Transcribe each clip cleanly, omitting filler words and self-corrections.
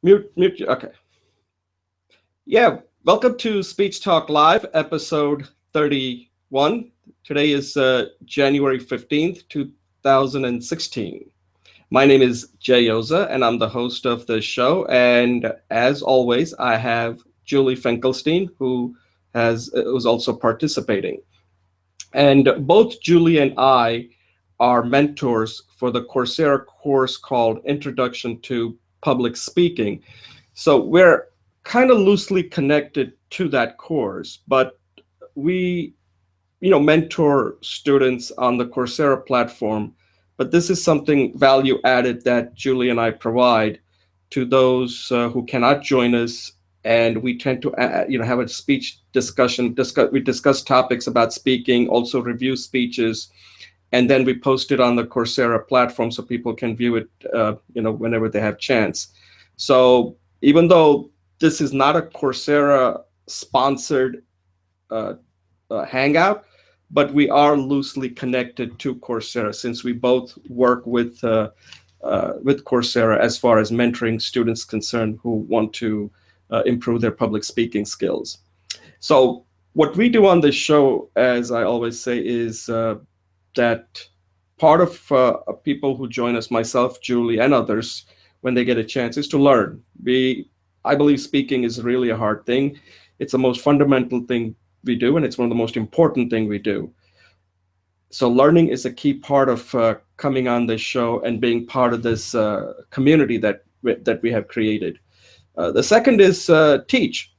Mute. Okay. Yeah. Welcome to Speech Talk Live, episode 31. Today is January 15th, 2016. My name is Jay Oza, and I'm the host of the show. And as always, I have Julie Finkelstein, who's also participating. And both Julie and I are mentors for the Coursera course called Introduction to Public Speaking. So we're kind of loosely connected to that course, but we, mentor students on the Coursera platform. But this is something value added that Julie and I provide to those who cannot join us. And we tend to, have a speech discussion. We discuss topics about speaking, also review speeches, and then we post it on the Coursera platform so people can view it, whenever they have chance. So even though this is not a Coursera sponsored uh, hangout, but we are loosely connected to Coursera since we both work with Coursera as far as mentoring students concerned who want to improve their public speaking skills. So what we do on this show, as I always say, is that part of people who join us, myself, Julie, and others, when they get a chance, is to learn. I believe speaking is really a hard thing. It's the most fundamental thing we do, and it's one of the most important thing we do. So learning is a key part of coming on this show and being part of this community that we have created. The second is teach.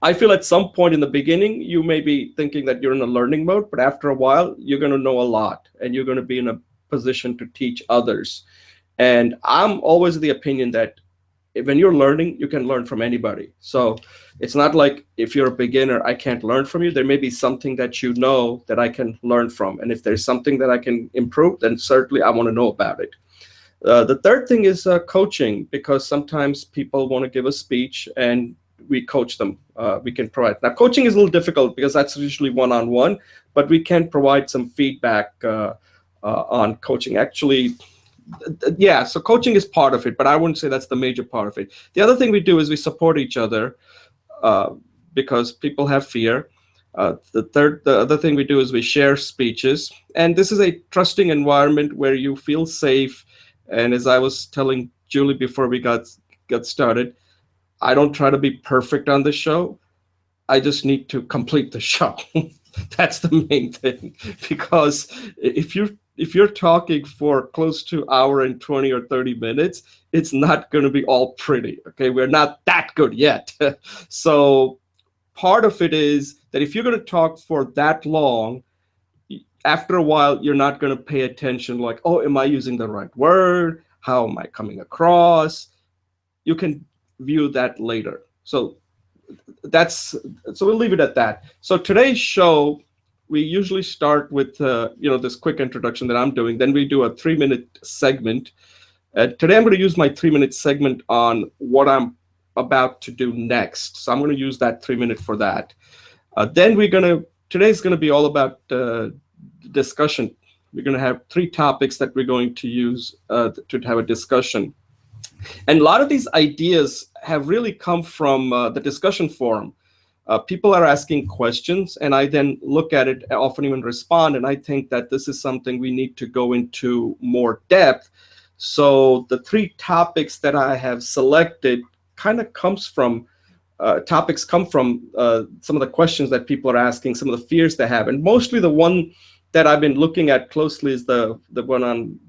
I feel at some point in the beginning, you may be thinking that you're in a learning mode, but after a while, you're going to know a lot and you're going to be in a position to teach others. And I'm always of the opinion that when you're learning, you can learn from anybody. So it's not like if you're a beginner, I can't learn from you. There may be something that you know that I can learn from. And if there's something that I can improve, then certainly I want to know about it. The third thing is coaching, because sometimes people want to give a speech and we coach them. We can provide. Now, coaching is a little difficult because that's usually one-on-one, but we can provide some feedback on coaching. Actually, yeah, so coaching is part of it, but I wouldn't say that's the major part of it. The other thing we do is we support each other because people have fear. The other thing we do is we share speeches, and this is a trusting environment where you feel safe. And as I was telling Julie before we got started, I don't try to be perfect on the show. I just need to complete the show. That's the main thing, because if you're talking for close to hour and 20 or 30 minutes, it's not going to be all pretty. Okay, we're not that good yet. So part of it is that if you're going to talk for that long, after a while, you're not going to pay attention like, oh, am I using the right word? How am I coming across? You can view that later. So we'll leave it at that. So today's show, we usually start with this quick introduction that I'm doing. Then we do a 3-minute segment. Today I'm going to use my 3-minute segment on what I'm about to do next. So I'm going to use that 3-minute for that. Then today's going to be all about discussion. We're going to have 3 topics that we're going to use to have a discussion. And a lot of these ideas have really come from the discussion forum. People are asking questions, and I then look at it, often even respond, and I think that this is something we need to go into more depth. So the 3 topics that I have selected kind of topics come from some of the questions that people are asking, some of the fears they have. And mostly the one that I've been looking at closely is the one on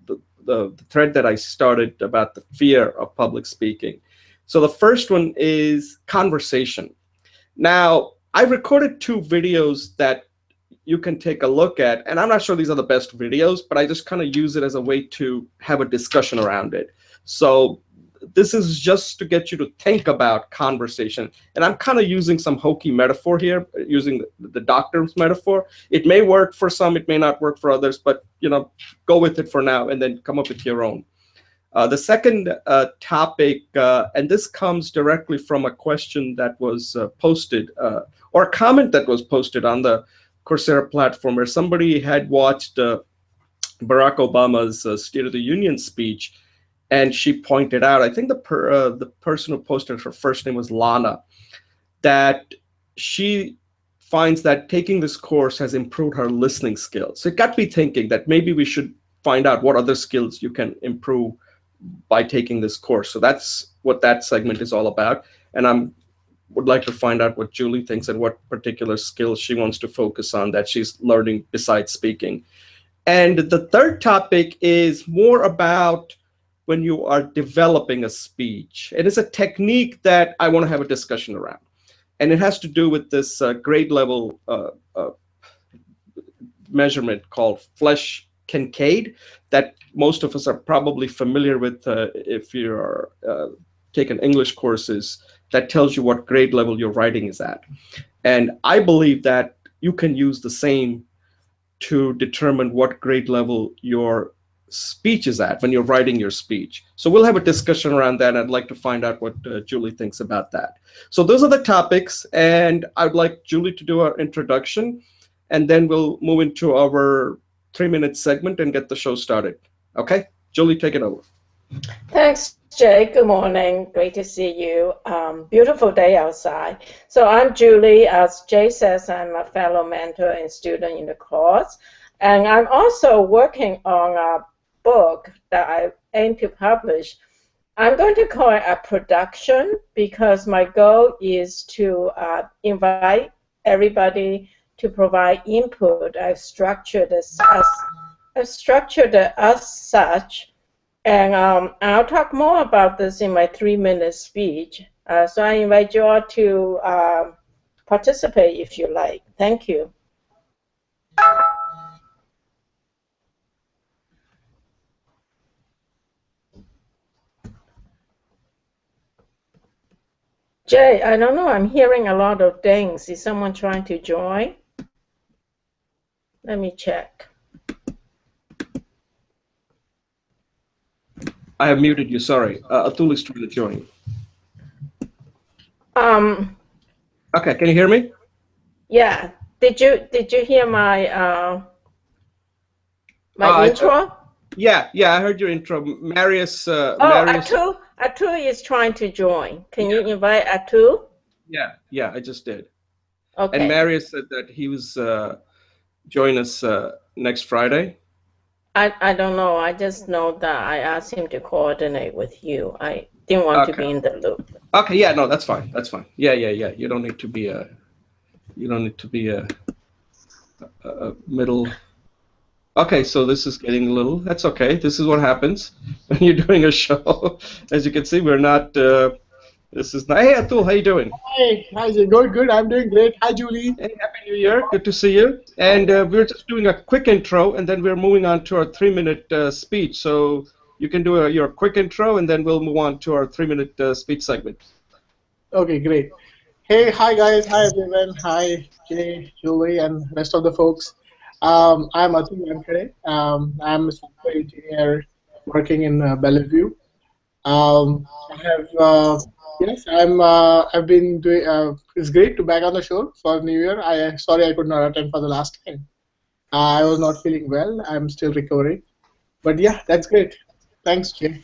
the thread that I started about the fear of public speaking. So the first one is conversation. Now, I recorded 2 videos that you can take a look at, and I'm not sure these are the best videos, but I just kind of use it as a way to have a discussion around it. So this is just to get you to think about conversation. And I'm kind of using some hokey metaphor here, using the doctor's metaphor. It may work for some, it may not work for others, but go with it for now and then come up with your own. The second topic, and this comes directly from a question that was posted, or a comment that was posted on the Coursera platform, where somebody had watched Barack Obama's State of the Union speech, and she pointed out, I think the person who posted, her first name was Lana, that she finds that taking this course has improved her listening skills. So it got me thinking that maybe we should find out what other skills you can improve by taking this course. So that's what that segment is all about. And I would like to find out what Julie thinks and what particular skills she wants to focus on that she's learning besides speaking. And the third topic is more about when you are developing a speech. It is a technique that I want to have a discussion around. And it has to do with this grade level measurement called Flesch Kincaid that most of us are probably familiar with if you're taking English courses, that tells you what grade level your writing is at. And I believe that you can use the same to determine what grade level your speech is at when you're writing your speech. So we'll have a discussion around that. I'd like to find out what Julie thinks about that. So those are the topics, and I'd like Julie to do our introduction, and then we'll move into our 3-minute segment and get the show started. Okay, Julie, take it over. Thanks, Jay. Good morning. Great to see you. Beautiful day outside. So I'm Julie. As Jay says, I'm a fellow mentor and student in the course. And I'm also working on a book that I aim to publish. I'm going to call it a production because my goal is to invite everybody to provide input. I've structured it as such. And I'll talk more about this in my 3-minute speech. So I invite you all to participate if you like. Thank you. Jay, I don't know. I'm hearing a lot of things. Is someone trying to join? Let me check. I have muted you. Sorry. Atul is trying to join. Okay, can you hear me? Yeah. Did you hear my intro? Yeah, I heard your intro. Marius. Atul is trying to join. Can you invite Atul? Yeah, I just did. Okay. And Marius said that he was join us next Friday. I don't know. I just know that I asked him to coordinate with you. I didn't want to be in the loop. Okay, yeah, no, that's fine. That's fine. Yeah. You don't need to be a middle. Okay, so this is getting a little. That's okay. This is what happens when you're doing a show. As you can see, we're not. This is not. Hey, Atul, how you doing? Hi, Jay. Good. I'm doing great. Hi, Julie. Hey, Happy New Year. Good to see you. And we're just doing a quick intro, and then we're moving on to our 3-minute speech. So you can do your quick intro, and then we'll move on to our 3-minute speech segment. Okay, great. Hey, hi guys. Hi everyone. Hi, Jay, Julie, and rest of the folks. I'm Atul Vankade. I'm a software engineer working in Bellevue. I've been doing. It's great to be back on the show for New Year. Sorry I could not attend for the last time. I was not feeling well. I'm still recovering. But yeah, that's great. Thanks, Jay.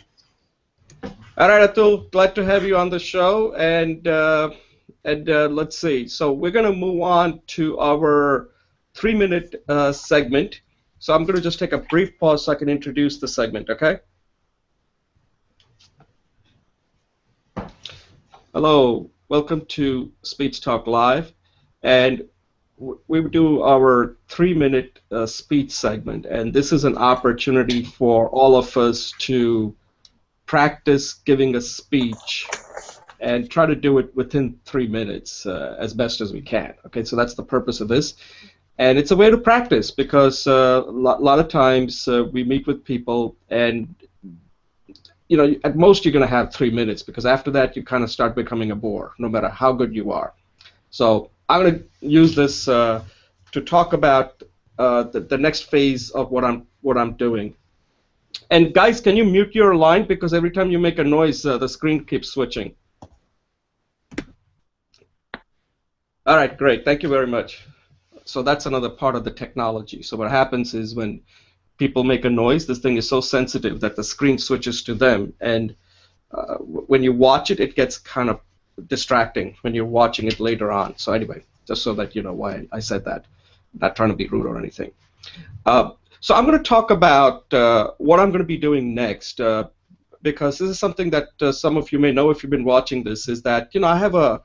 All right, Atul. Glad to have you on the show. And let's see. So we're going to move on to our 3-minute segment. So I'm going to just take a brief pause so I can introduce the segment. Okay. Hello, welcome to Speech Talk Live, and we do our 3-minute speech segment, and this is an opportunity for all of us to practice giving a speech and try to do it within 3 minutes as best as we can. Okay, so that's the purpose of this, and it's a way to practice because a lot of times we meet with people and at most you're going to have 3 minutes because after that you kind of start becoming a bore, no matter how good you are. So I'm going to use this to talk about the next phase of what I'm doing. And guys, can you mute your line because every time you make a noise, the screen keeps switching. All right, great. Thank you very much. So that's another part of the technology. So what happens is when people make a noise, this thing is so sensitive that the screen switches to them, and when you watch it, it gets kind of distracting when you're watching it later on. So anyway, just so that you know why I said that. Not trying to be rude or anything. Uh, so I'm going to talk about what I'm going to be doing next, because this is something that some of you may know if you've been watching this, is that, I have a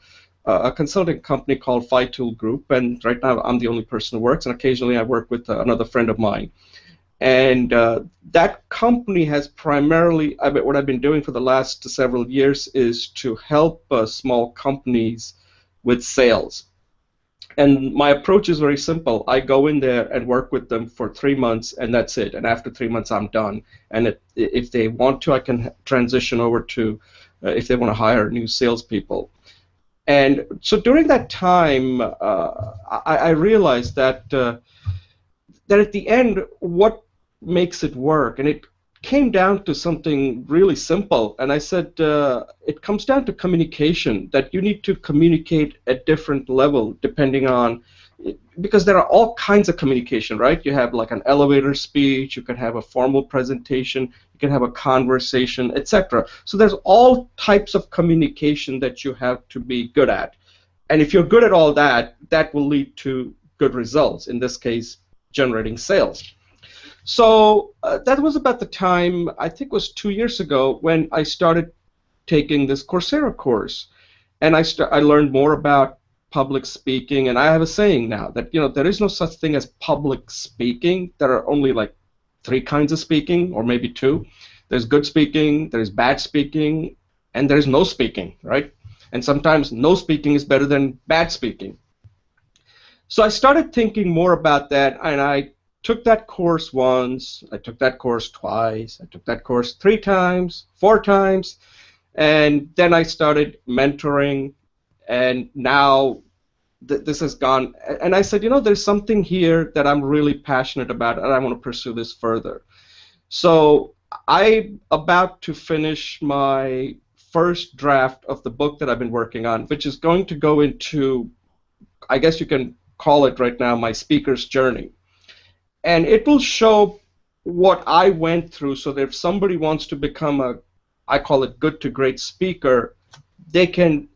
consulting company called Tool Group, and right now I'm the only person who works, and occasionally I work with another friend of mine. And that company has primarily, what I've been doing for the last several years is to help small companies with sales. And my approach is very simple. I go in there and work with them for 3 months, and that's it. And after 3 months, I'm done. And if they want to, I can transition over to, if they want to hire new salespeople. And so during that time, I realized that that at the end, what makes it work? And it came down to something really simple. And I said, it comes down to communication, that you need to communicate at different level depending on, because there are all kinds of communication, right? You have like an elevator speech, you can have a formal presentation, you can have a conversation, etc. So there's all types of communication that you have to be good at. And if you're good at all that, that will lead to good results, in this case, generating sales. So that was about the time, I think it was 2 years ago, when I started taking this Coursera course. And I learned more about public speaking, and I have a saying now that, there is no such thing as public speaking. There are only like 3 kinds of speaking, or maybe 2. There's good speaking, there's bad speaking, and there's no speaking, right? And sometimes no speaking is better than bad speaking. So I started thinking more about that, and I took that course once, I took that course twice, I took that course 3 times, 4 times, and then I started mentoring, and now this has gone, and I said, there's something here that I'm really passionate about, and I want to pursue this further. So I'm about to finish my first draft of the book that I've been working on, which is going to go into, I guess you can call it right now, my speaker's journey. And it will show what I went through, so that if somebody wants to become I call it good to great speaker, they can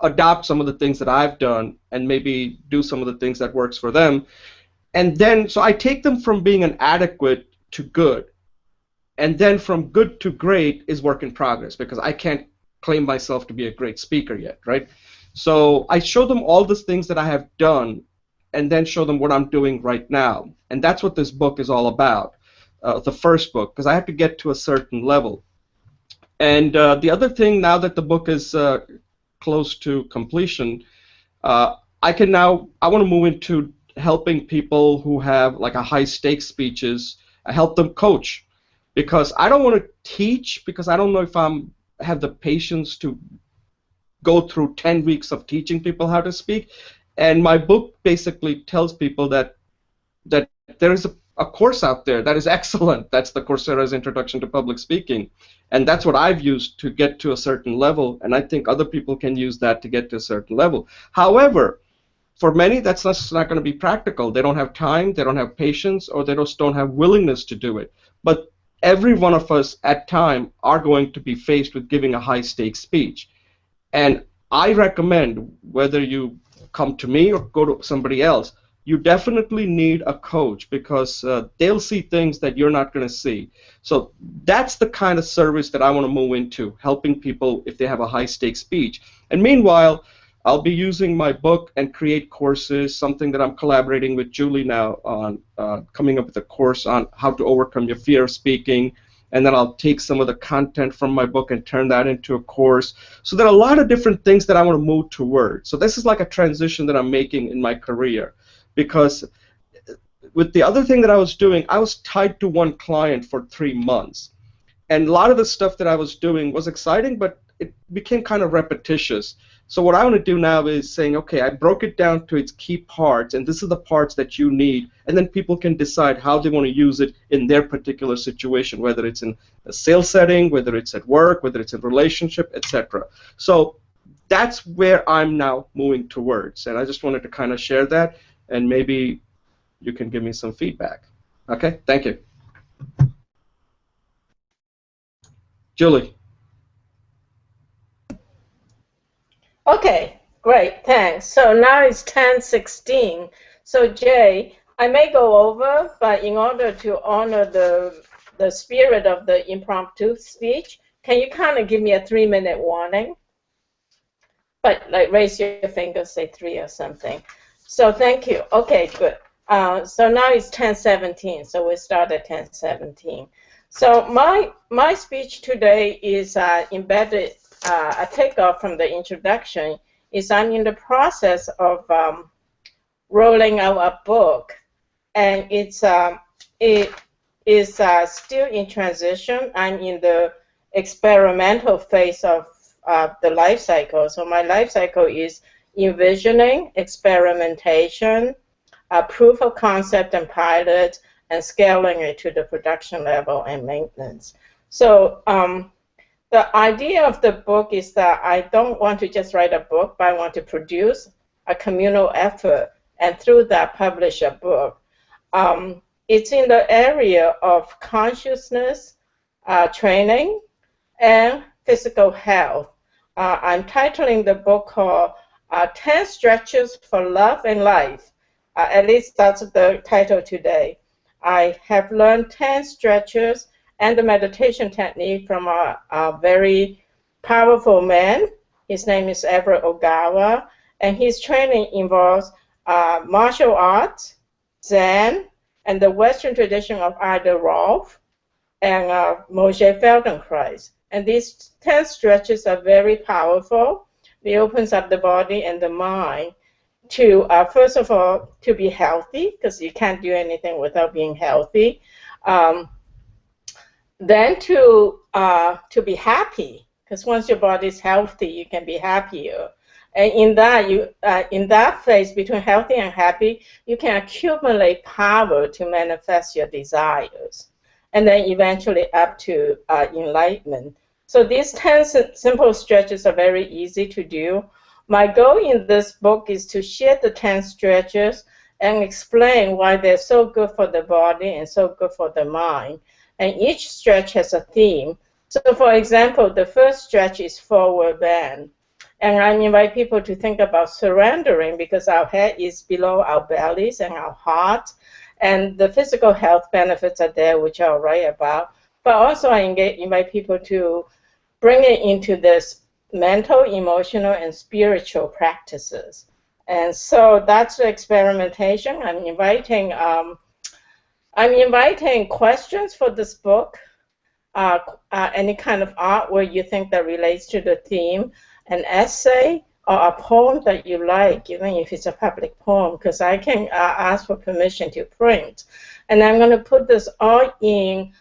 adopt some of the things that I've done and maybe do some of the things that works for them. And then, so I take them from being an adequate to good. And then from good to great is work in progress, because I can't claim myself to be a great speaker yet, right? So I show them all the things that I have done, and then show them what I'm doing right now. And that's what this book is all about, the first book, because I have to get to a certain level. And the other thing, now that the book is close to completion, I want to move into helping people who have like a high stakes speeches, help them coach. Because I don't want to teach, because I don't know if I have the patience to go through 10 weeks of teaching people how to speak. And my book basically tells people that there is a course out there that is excellent. That's the Coursera's Introduction to Public Speaking. And that's what I've used to get to a certain level, and I think other people can use that to get to a certain level. However, for many, that's not going to be practical. They don't have time, they don't have patience, or they just don't have willingness to do it. But every one of us at time are going to be faced with giving a high-stakes speech. And I recommend, whether you come to me or go to somebody else, you definitely need a coach, because they'll see things that you're not going to see. So that's the kind of service that I want to move into, helping people if they have a high-stakes speech. And meanwhile, I'll be using my book and create courses, something that I'm collaborating with Julie now on, coming up with a course on how to overcome your fear of speaking. And then I'll take some of the content from my book and turn that into a course. So there are a lot of different things that I want to move towards. So this is like a transition that I'm making in my career, because with the other thing that I was doing, I was tied to one client for 3 months. And a lot of the stuff that I was doing was exciting, but it became kind of repetitious. So what I want to do now is saying, okay, I broke it down to its key parts, and this is the parts that you need, and then people can decide how they want to use it in their particular situation, whether it's in a sales setting, whether it's at work, whether it's in relationship, etc. So that's where I'm now moving towards, and I just wanted to kind of share that, and maybe you can give me some feedback. Okay, thank you. Julie. Okay, great, thanks. So now it's 10:16. So Jay, I may go over, but in order to honor the spirit of the impromptu speech, can you kind of give me a 3-minute warning? But like raise your finger, say 3 or something. So thank you. Okay, good. So now it's 10:17. So we start at 10:17. So my speech today is embedded. A takeoff from the introduction is I'm in the process of rolling out a book, and it is still in transition. I'm in the experimental phase of the life cycle. So my life cycle is envisioning, experimentation, proof of concept and pilot, and scaling it to the production level and maintenance. So the idea of the book is that I don't want to just write a book, but I want to produce a communal effort and through that publish a book. It's in the area of consciousness training and physical health. I'm titling the book called 10 Stretches for Love and Life. At least that's the title today. I have learned 10 stretches and the meditation technique from a very powerful man. His name is Everett Ogawa, and his training involves martial arts, Zen, and the Western tradition of Ida Rolf and Moshe Feldenkrais. And these 10 stretches are very powerful. It opens up the body and the mind to, first of all, to be healthy, because you can't do anything without being healthy. Then to be happy, because once your body is healthy, you can be happier. And in that phase between healthy and happy, you can accumulate power to manifest your desires, and then eventually up to enlightenment. So these 10 simple stretches are very easy to do. My goal in this book is to share the 10 stretches and explain why they're so good for the body and so good for the mind. And each stretch has a theme. So for example, the first stretch is forward bend. And I invite people to think about surrendering, because our head is below our bellies and our heart. And the physical health benefits are there, which I'll write about. But also I invite people to bring it into this mental, emotional, and spiritual practices. And so that's the experimentation. I'm inviting questions for this book, any kind of art where you think that relates to the theme, an essay or a poem that you like, even if it's a public poem, because I can ask for permission to print. And I'm going to put this all in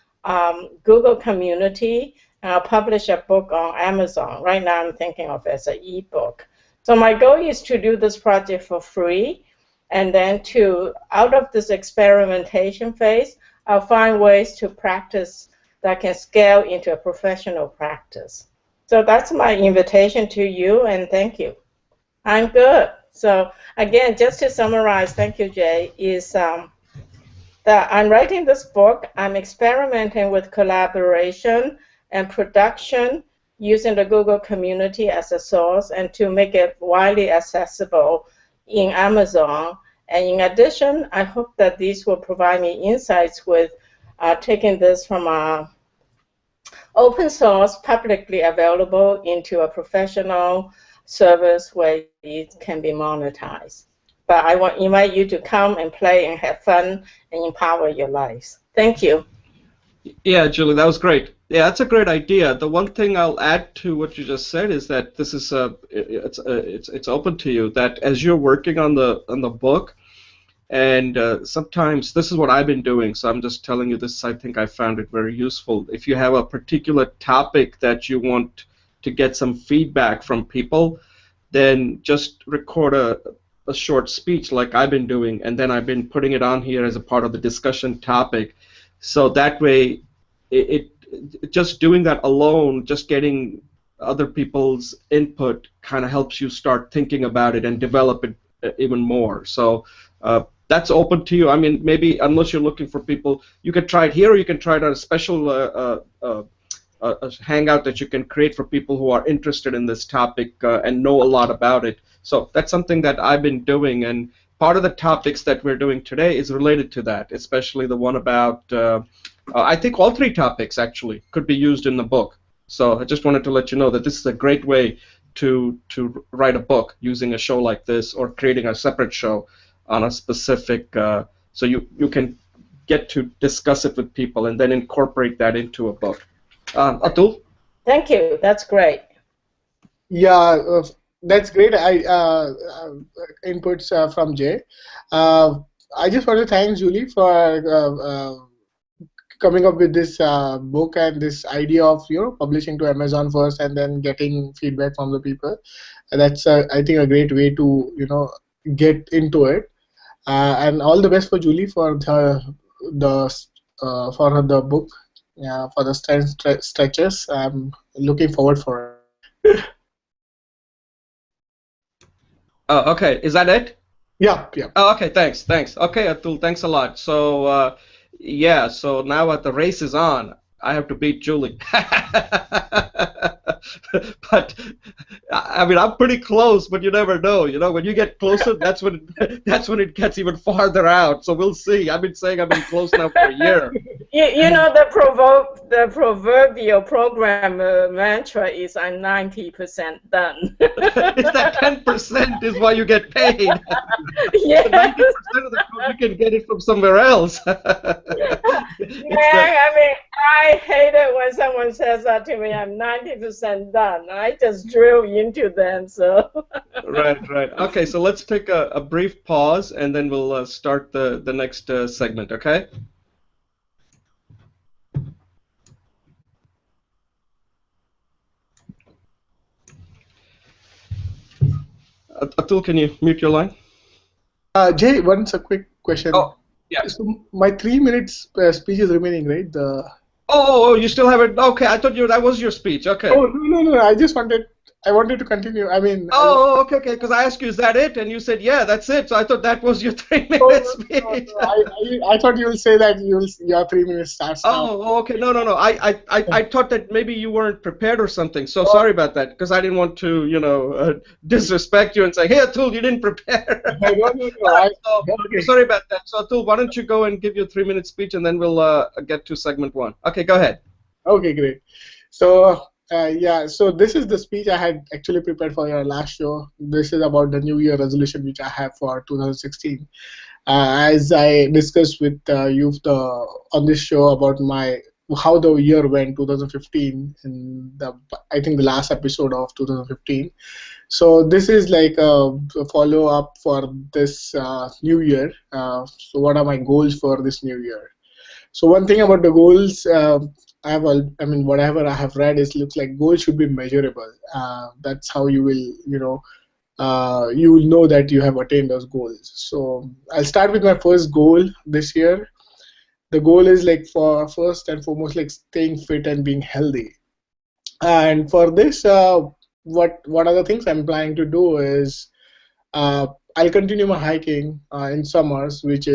Google Community, and I'll publish a book on Amazon. Right now I'm thinking of it as an ebook. So my goal is to do this project for free, and then out of this experimentation phase, I'll find ways to practice that can scale into a professional practice. So that's my invitation to you, and thank you. I'm good. So again, just to summarize, thank you, Jay, is that I'm writing this book. I'm experimenting with collaboration and production using the Google community as a source and to make it widely accessible in Amazon. And in addition, I hope that these will provide me insights with taking this from a open source, publicly available, into a professional service where it can be monetized. But I want to invite you to come and play and have fun and empower your lives. Thank you. Yeah, Julie, that was great. Yeah, that's a great idea. The one thing I'll add to what you just said is that this is it's open to you, that as you're working on the book, and sometimes this is what I've been doing. So I'm just telling you this. I think I found it very useful. If you have a particular topic that you want to get some feedback from people, then just record a short speech like I've been doing, and then I've been putting it on here as a part of the discussion topic. So that way, it just doing that alone, just getting other people's input kind of helps you start thinking about it and develop it even more. So that's open to you. I mean, maybe unless you're looking for people, you can try it here, or you can try it on a special a hangout that you can create for people who are interested in this topic and know a lot about it. So that's something that I've been doing, and part of the topics that we're doing today is related to that, especially the one about, I think all three topics actually could be used in the book. So I just wanted to let you know that this is a great way to write a book using a show like this, or creating a separate show on a specific, so you can get to discuss it with people and then incorporate that into a book. Atul? Thank you. That's great. Yeah, that's great. Inputs from Jay. I just want to thank Julie for coming up with this book and this idea of publishing to Amazon first and then getting feedback from the people. That's I think a great way to get into it. And all the best for Julie for the book. Yeah, for the stretches. I'm looking forward for it. Okay, is that it? Yeah, yeah. Oh, okay, thanks. Okay, Atul, thanks a lot. So, yeah, so now that the race is on, I have to beat Julie. But I mean, I'm pretty close, but you never know. When you get closer, that's when it gets even farther out. So we'll see. I've been saying I've been close now for a year. You know the proverbial program mantra is I'm 90% done. It's that 10% is why you get paid. Yes. 90% of the code you can get it from somewhere else. I mean, I hate it when someone says that to me. I'm 90% done. I just drill into them. So. Right. Okay, so let's take a brief pause, and then we'll start the next segment. Okay. Atul, can you mute your line? Jay, once a quick question. Oh, yeah. So my 3 minutes speech is remaining, right? Oh, you still have it? Okay, I thought that was your speech. Okay. Oh, no. I wanted to continue. I mean. Okay. Because I asked you, is that it? And you said, yeah, that's it. So I thought that was your 3 minute speech. No. I thought you will say that your 3 minutes starts now. Oh, okay. No. I thought that maybe you weren't prepared or something. So sorry about that, because I didn't want to, disrespect you and say, hey, Atul, you didn't prepare. No. Okay. Sorry about that. So Atul, why don't you go and give your 3 minute speech, and then we'll get to segment 1. Okay, go ahead. Okay, great. So. So this is the speech I had actually prepared for your last show. This is about the New Year resolution which I have for 2016. As I discussed with you on this show about how the year went 2015 in I think the last episode of 2015. So this is like a follow up for this new year. So what are my goals for this new year? So one thing about the goals, whatever I have read looks like goals should be measurable. That's how you will, you will know that you have attained those goals. So I'll start with my first goal this year. The goal is like for first and foremost like staying fit and being healthy. And for this, what are the things I'm planning to do is I'll continue my hiking in summers, which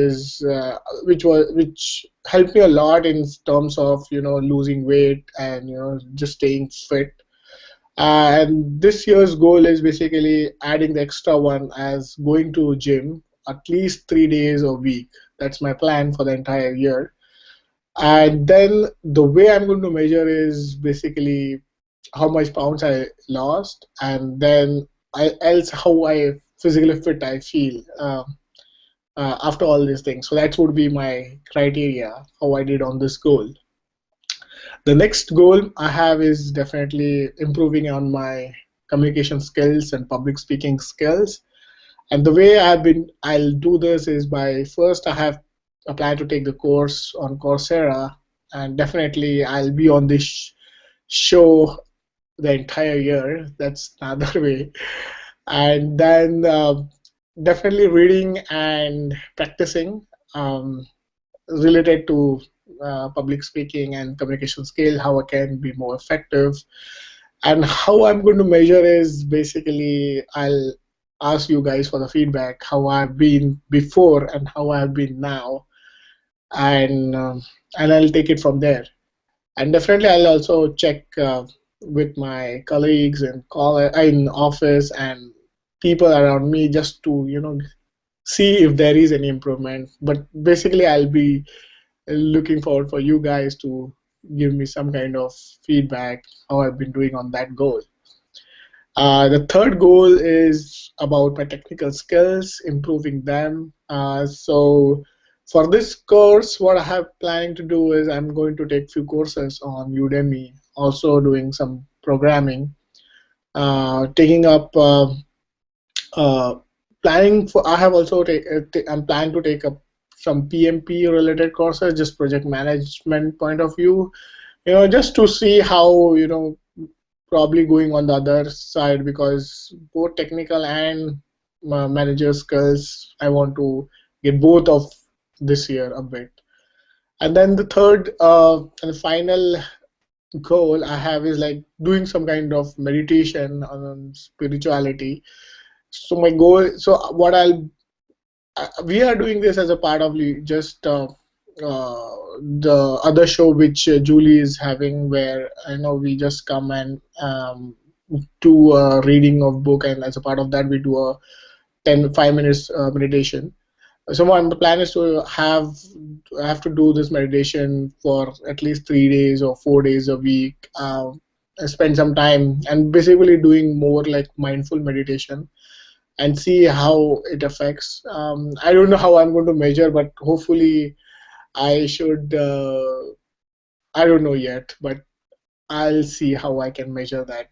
helped me a lot in terms of losing weight and just staying fit. And this year's goal is basically adding the extra one as going to gym at least 3 days a week. That's my plan for the entire year. And then the way I'm going to measure is basically how much pounds I lost, and then how physically fit I feel after all these things. So that would be my criteria, how I did on this goal. The next goal I have is definitely improving on my communication skills and public speaking skills. And the way I'll do this is by first I have a plan to take the course on Coursera, and definitely I'll be on this show the entire year. That's another way. And then definitely reading and practicing related to public speaking and communication skill, how I can be more effective. And how I'm going to measure is basically I'll ask you guys for the feedback, how I've been before and how I've been now, and I'll take it from there. And definitely, I'll also check with my colleagues in office and people around me just to see if there is any improvement. But basically, I'll be looking forward for you guys to give me some kind of feedback how I've been doing on that goal. The third goal is about my technical skills, improving them. So for this course, what I have planning to do is I'm going to take few courses on Udemy, also doing some programming, taking up uh, planning for. I have also I'm planning to take up some PMP related courses, just project management point of view, just to see how probably going on the other side, because both technical and manager skills I want to get both of this year a bit. And then the third and final goal I have is like doing some kind of meditation on spirituality. So my goal, so what we are doing this as a part of just the other show which Julie is having, where I know we just come and do a reading of book, and as a part of that we do a 5 minutes meditation. So the plan is to have to do this meditation for at least 3 days or 4 days a week. Spend some time and basically doing more like mindful meditation and see how it affects. I don't know how I'm going to measure, but hopefully I should. I don't know yet, but I'll see how I can measure that.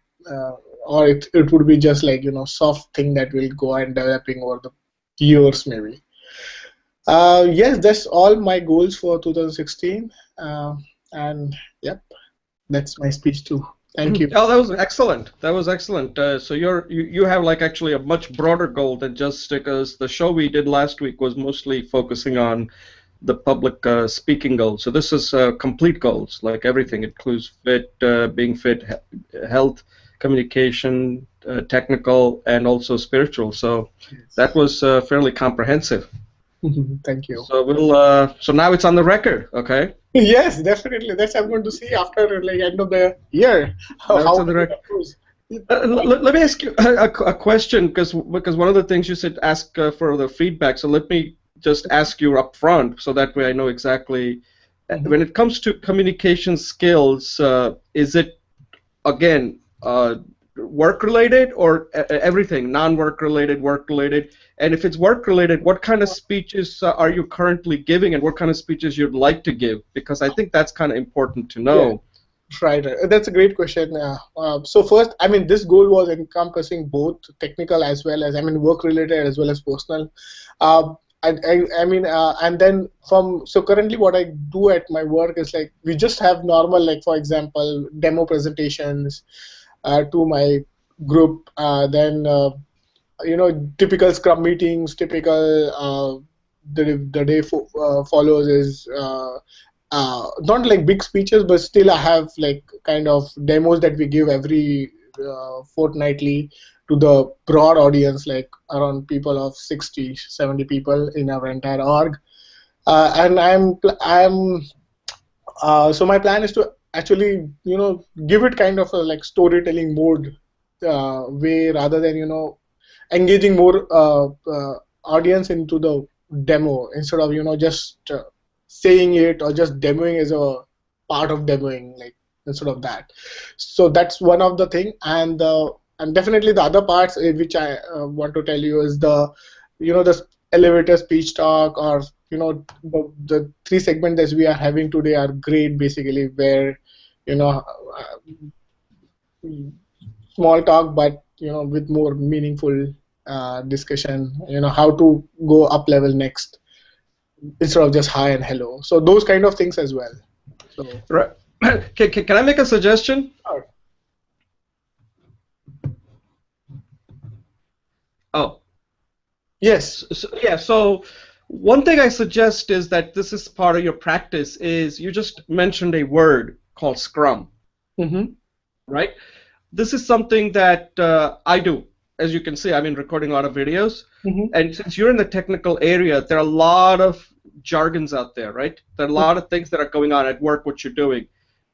Or it would be just like soft thing that will go and developing over the years maybe. Yes, that's all my goals for 2016. And yep, that's my speech too. Thank you. Oh, that was excellent. That was excellent. So you have like actually a much broader goal than just because the show we did last week was mostly focusing on the public speaking goals. So this is complete goals, like everything. It includes being fit, health, communication, technical, and also spiritual. So that was fairly comprehensive. Thank you. So so now it's on the record, okay? Yes, definitely. That's I'm going to see after like end of the year how on the record. it goes. Let me ask you a question, because one of the things you said ask for the feedback. So let me just ask you up front, so that way I know exactly. When it comes to communication skills, is it again work related or everything, non-work related, work related? And if it's work related, what kind of speeches are you currently giving, and what kind of speeches you'd like to give? Because I think that's kind of important to know. Yeah. Right. That's a great question. So first, I mean, this goal was encompassing both technical as well as, I mean, work related as well as personal. And then so currently what I do at my work is like, we just have normal, like for example, demo presentations to my group. Then typical Scrum meetings, typical the day follows is not like big speeches, but still I have like kind of demos that we give every fortnightly to the broad audience, like around people of 60, 70 people in our entire org. And so my plan is to actually, give it kind of a like storytelling mode way, rather than, engaging more audience into the demo instead of, just saying it or just demoing as a part of demoing, like instead of that. So that's one of the thing, and definitely the other parts which I want to tell you is the elevator speech talk, or the three segments that we are having today are great, basically, where small talk, but with more meaningful discussion, how to go up level next instead of just hi and hello. So those kind of things as well. So right. Can I make a suggestion? Sure. Oh. Yes. So one thing I suggest is that this is part of your practice is you just mentioned a word called Scrum. Mm-hmm. Right? This is something that I do. as you can see, I've been recording a lot of videos. Mm-hmm. And since you're in the technical area, there are a lot of jargons out there, right? There are a lot of things that are going on at work, what you're doing.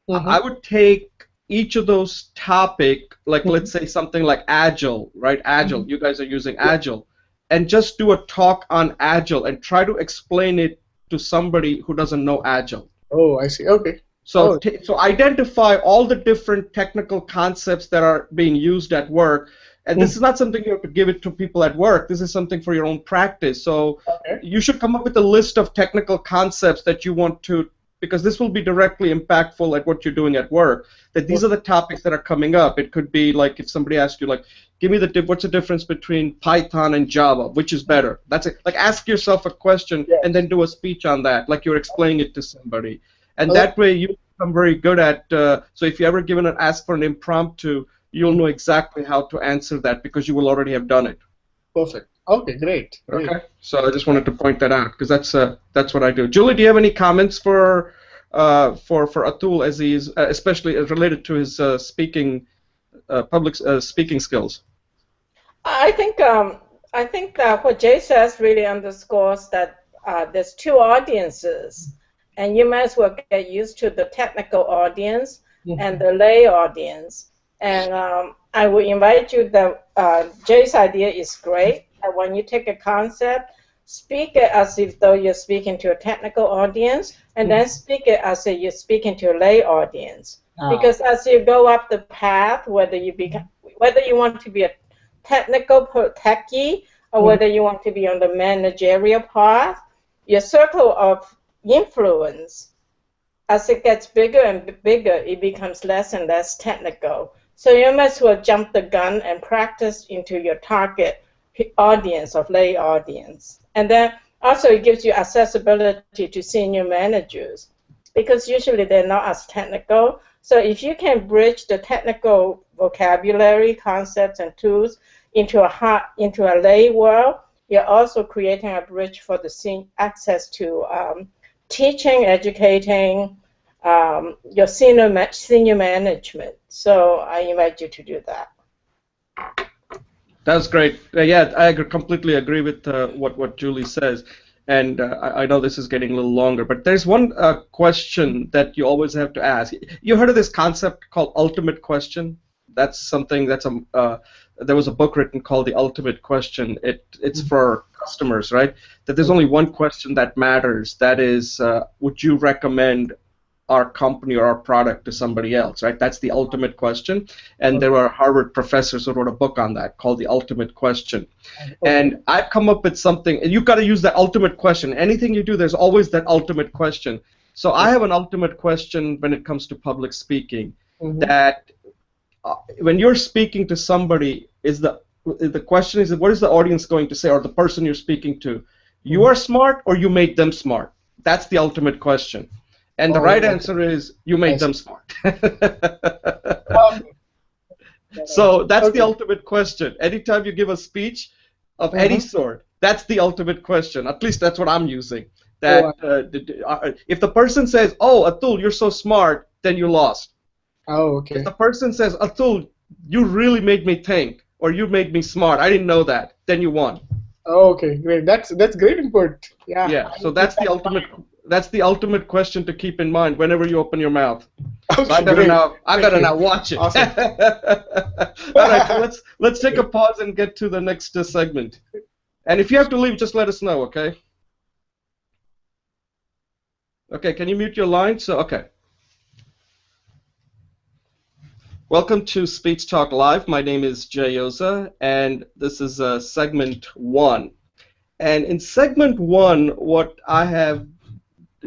I Mm-hmm. would take each of those topic, like let's say something like Agile, right? Agile, Mm-hmm. you guys are using Yeah. Agile, and just do a talk on Agile and try to explain it to somebody who doesn't know Agile. Oh, I see. Okay. So, Oh. so identify all the different technical concepts that are being used at work. And this Mm. is not something you have to give it to people at work. This is something for your own practice. So Okay. you should come up with a list of technical concepts that you want to, because this will be directly impactful at what you're doing at work. That these are the topics that are coming up. It could be like if somebody asks you, like, give me what's the difference between Python and Java, which is better? That's it. Like, ask yourself a question Yes. and then do a speech on that, like you're explaining it to somebody. And Oh, that way you become very good at, so if you ever given an ask for an impromptu, you'll know exactly how to answer that because you will already have done it. perfect. Okay, great. Great. Okay, so I just wanted to point that out because that's what I do. Julie, do you have any comments for Atul as he's especially related to his speaking public speaking skills? I think that what Jay says really underscores that there's two audiences, and you might as well get used to the technical audience and the lay audience. And I would invite you that Jay's idea is great. That when you take a concept, speak it as if though you're speaking to a technical audience, and then speak it as if you're speaking to a lay audience. Because as you go up the path, whether you want to be a technical techie or whether you want to be on the managerial path, your circle of influence, as it gets bigger and bigger, it becomes less and less technical. So you might as well jump the gun and practice into your target audience of lay audience. And then also it gives you accessibility to senior managers because usually they're not as technical. So if you can bridge the technical vocabulary, concepts, and tools into a lay world, you're also creating a bridge for the access to teaching, educating your senior management. So I invite you to do that. That's great. Yeah, I completely agree with what Julie says. And I know this is getting a little longer, but there's one question that you always have to ask. You heard of this concept called ultimate question? That's something that's there was a book written called The Ultimate Question. It's for customers, right? That there's only one question that matters. That is, would you recommend our company or our product to somebody else, right? That's the ultimate question. And there are Harvard professors who wrote a book on that called The Ultimate Question. And I've come up with something, and you've got to use that ultimate question. Anything you do, there's always that ultimate question. So I have an ultimate question when it comes to public speaking, that when you're speaking to somebody, the question is, what is the audience going to say, or the person you're speaking to? You are smart, or you made them smart? That's the ultimate question. And the right answer is you made them smart. So that's the ultimate question. Anytime you give a speech of any sort, that's the ultimate question. At least that's what I'm using. That if the person says, "Oh, Atul, you're so smart," then you lost. Oh, okay. If the person says, "Atul, you really made me think," or "You made me smart," I didn't know that, then you won. Oh, okay, great. That's great input. Yeah. Yeah. So that's the ultimate. That's the ultimate question to keep in mind whenever you open your mouth. Okay, So I better now watch it. Awesome. All right, so let's take a pause and get to the next segment. And if you have to leave, just let us know, okay? Okay, can you mute your line? So okay. Welcome to Speech Talk Live. My name is Jay Oza, and this is segment 1. And in segment 1, what I have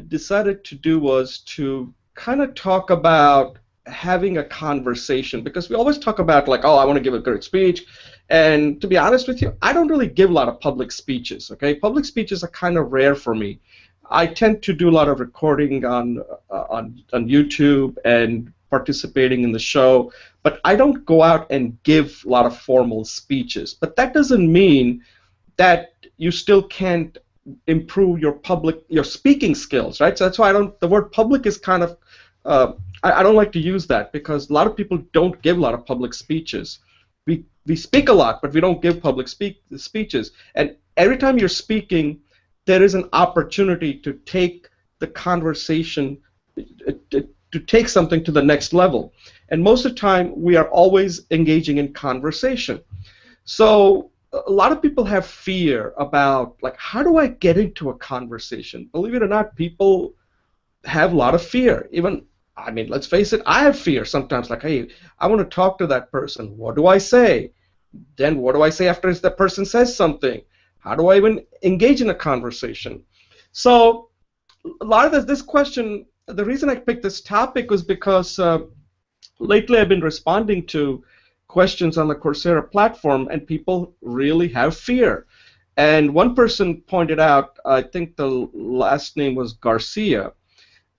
decided to do was to kind of talk about having a conversation, because we always talk about like, oh, I want to give a great speech, and to be honest with you, I don't really give a lot of public speeches. Okay, public speeches are kind of rare for me. I tend to do a lot of recording on YouTube and participating in the show, but I don't go out and give a lot of formal speeches. But that doesn't mean that you still can't improve your speaking skills, right? So that's why the word public is kind of I don't like to use that, because a lot of people don't give a lot of public speeches. we speak a lot, but we don't give public speeches. And every time you're speaking, there is an opportunity to take the conversation, to take something to the next level. And most of the time, we are always engaging in conversation. So a lot of people have fear about, like, how do I get into a conversation? Believe it or not, people have a lot of fear. Even, I mean, let's face it, I have fear sometimes, like, hey, I want to talk to that person. What do I say? Then what do I say after that person says something? How do I even engage in a conversation? So a lot of this question, the reason I picked this topic was because lately I've been responding to questions on the Coursera platform, and people really have fear. And one person pointed out, I think the last name was Garcia,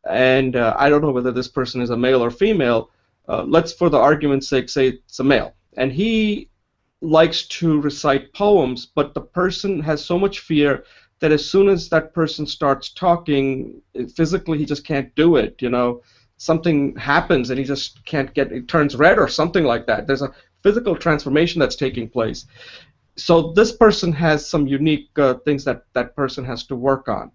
and I don't know whether this person is a male or female. Let's, for the argument's sake, say it's a male. And he likes to recite poems, but the person has so much fear that as soon as that person starts talking, physically he just can't do it, you know. Something happens and he just can't get, it turns red or something like that. There's a physical transformation that's taking place. So this person has some unique things that that person has to work on.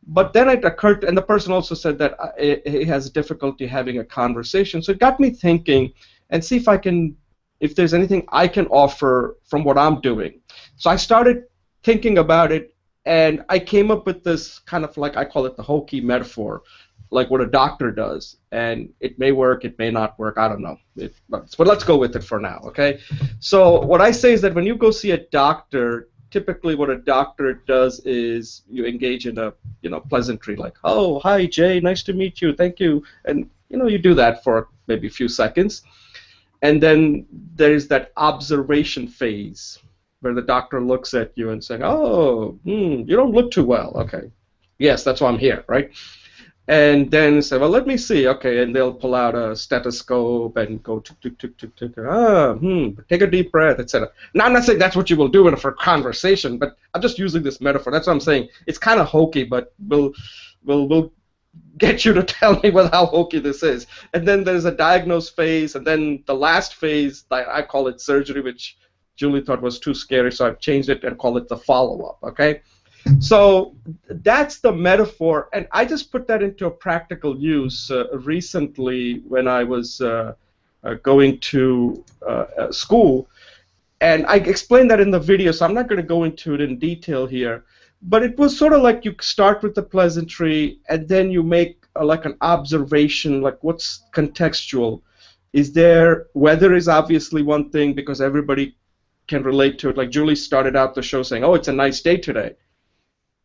But then it occurred, and the person also said that he has difficulty having a conversation. So it got me thinking, and see if I can, if there's anything I can offer from what I'm doing. So I started thinking about it, and I came up with this kind of, like, I call it the hokey metaphor, like what a doctor does. And it may work, it may not work, I don't know. But let's go with it for now, okay? So what I say is that when you go see a doctor, typically what a doctor does is you engage in a, you know, pleasantry, like, oh, hi, Jay, nice to meet you, thank you. And, you know, you do that for maybe a few seconds. And then there's that observation phase where the doctor looks at you and saying, oh, you don't look too well. Okay. Yes, that's why I'm here, right? And then say, well, let me see. Okay, and they'll pull out a stethoscope and go tick, tick, tick, tick, tick. Take a deep breath, etc. Now, I'm not saying that's what you will do in a conversation, but I'm just using this metaphor. That's what I'm saying. It's kind of hokey, but we'll get you to tell me how hokey this is. And then there's a diagnose phase, and then the last phase, I call it surgery, which Julie thought was too scary, so I've changed it and call it the follow-up, okay? So that's the metaphor, and I just put that into a practical use recently when I was going to school, and I explained that in the video, so I'm not going to go into it in detail here, but it was sort of like you start with the pleasantry, and then you make like an observation, like what's contextual. Is there, weather is obviously one thing because everybody can relate to it. Like Julie started out the show saying, oh, it's a nice day today.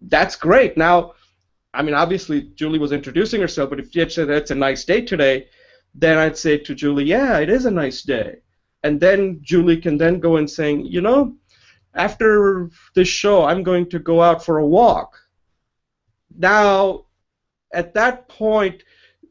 That's great. Now, I mean, obviously, Julie was introducing herself, but if she had said it's a nice day today, then I'd say to Julie, yeah, it is a nice day. And then Julie can then go and saying, you know, after this show, I'm going to go out for a walk. Now, at that point,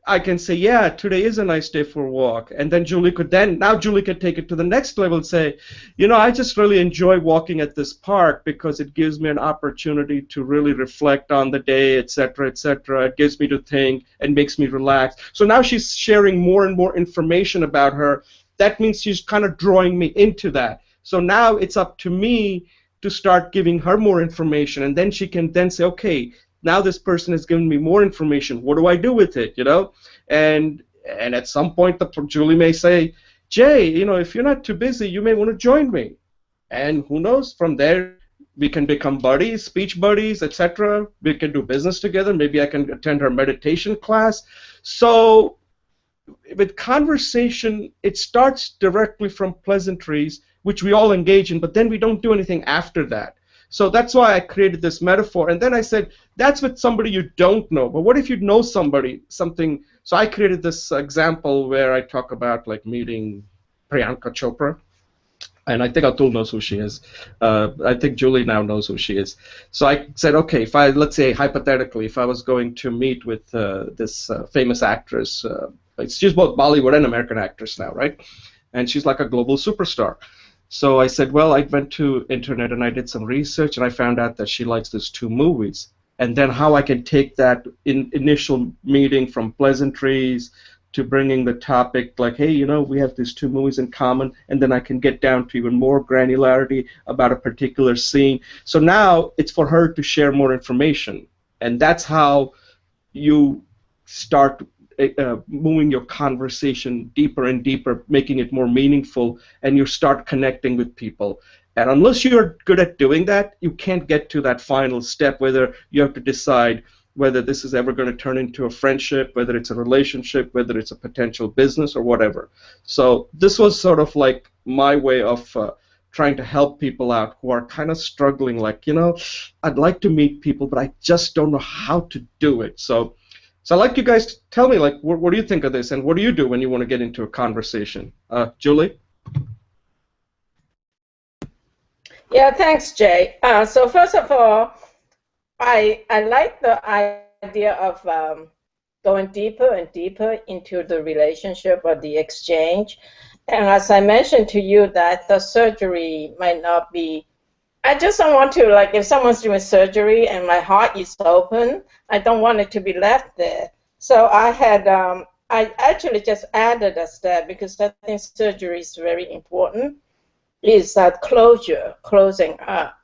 I can say, yeah, today is a nice day for a walk. And then Julie could take it to the next level and say, you know, I just really enjoy walking at this park because it gives me an opportunity to really reflect on the day, et cetera, et cetera. It gives me to think and makes me relax. So now she's sharing more and more information about her. That means she's kind of drawing me into that. So now it's up to me to start giving her more information, and then she can then say, okay, now this person has given me more information. What do I do with it, you know? And at some point, Julie may say, Jay, you know, if you're not too busy, you may want to join me. And who knows, from there, we can become buddies, speech buddies, etc. We can do business together. Maybe I can attend her meditation class. So with conversation, it starts directly from pleasantries, which we all engage in, but then we don't do anything after that. So that's why I created this metaphor. And then I said, that's with somebody you don't know. But what if you know somebody, something? So I created this example where I talk about like meeting Priyanka Chopra. And I think Atul knows who she is. I think Julie now knows who she is. So I said, okay, if let's say hypothetically, if I was going to meet with this famous actress, she's both Bollywood and American actress now, right? And she's like a global superstar. So I said, well, I went to internet and I did some research and I found out that she likes these two movies. And then how I can take that initial meeting from pleasantries to bringing the topic like, hey, we have these two movies in common, and then I can get down to even more granularity about a particular scene. So now it's for her to share more information, and that's how you start moving your conversation deeper and deeper, making it more meaningful, and you start connecting with people. And unless you're good at doing that, you can't get to that final step, whether you have to decide whether this is ever going to turn into a friendship, whether it's a relationship, whether it's a potential business or whatever. So this was sort of like my way of trying to help people out who are kind of struggling, like, I'd like to meet people, but I just don't know how to do it. So I'd like you guys to tell me, like, what do you think of this, and what do you do when you want to get into a conversation? Julie? Yeah, thanks, Jay. So first of all, I like the idea of going deeper and deeper into the relationship or the exchange. And as I mentioned to you, that the surgery might not be, I just don't want to, like, if someone's doing surgery and my heart is open, I don't want it to be left there. So I actually just added a step, because I think surgery is very important, is that closing up.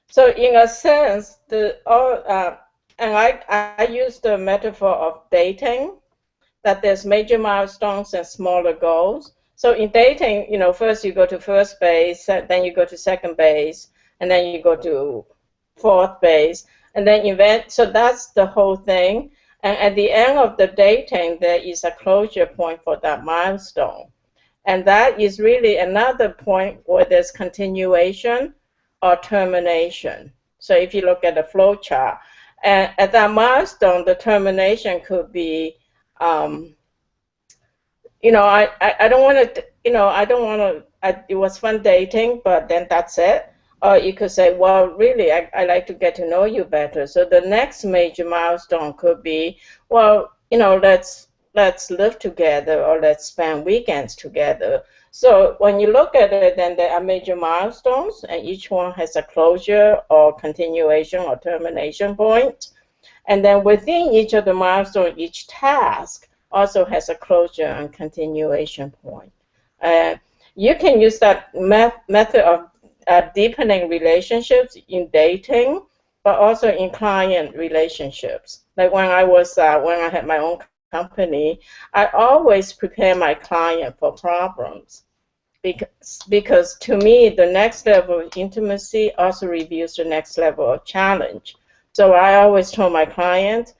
So in a sense, and I use the metaphor of dating, that there's major milestones and smaller goals. So in dating, first you go to first base, then you go to second base, and then you go to fourth base, and then so that's the whole thing. And at the end of the dating, there is a closure point for that milestone. And that is really another point where there's continuation or termination. So if you look at the flow chart, and at that milestone, the termination could be, I don't want to, it was fun dating, but then that's it. Or you could say, well, really, I like to get to know you better. So the next major milestone could be, well, let's live together, or let's spend weekends together. So when you look at it, then there are major milestones, and each one has a closure or continuation or termination point. And then within each of the milestones, each task also has a closure and continuation point. You can use that method of deepening relationships in dating, but also in client relationships. Like when I had my own company, I always prepare my client for problems, because to me, the next level of intimacy also reveals the next level of challenge. So I always told my client,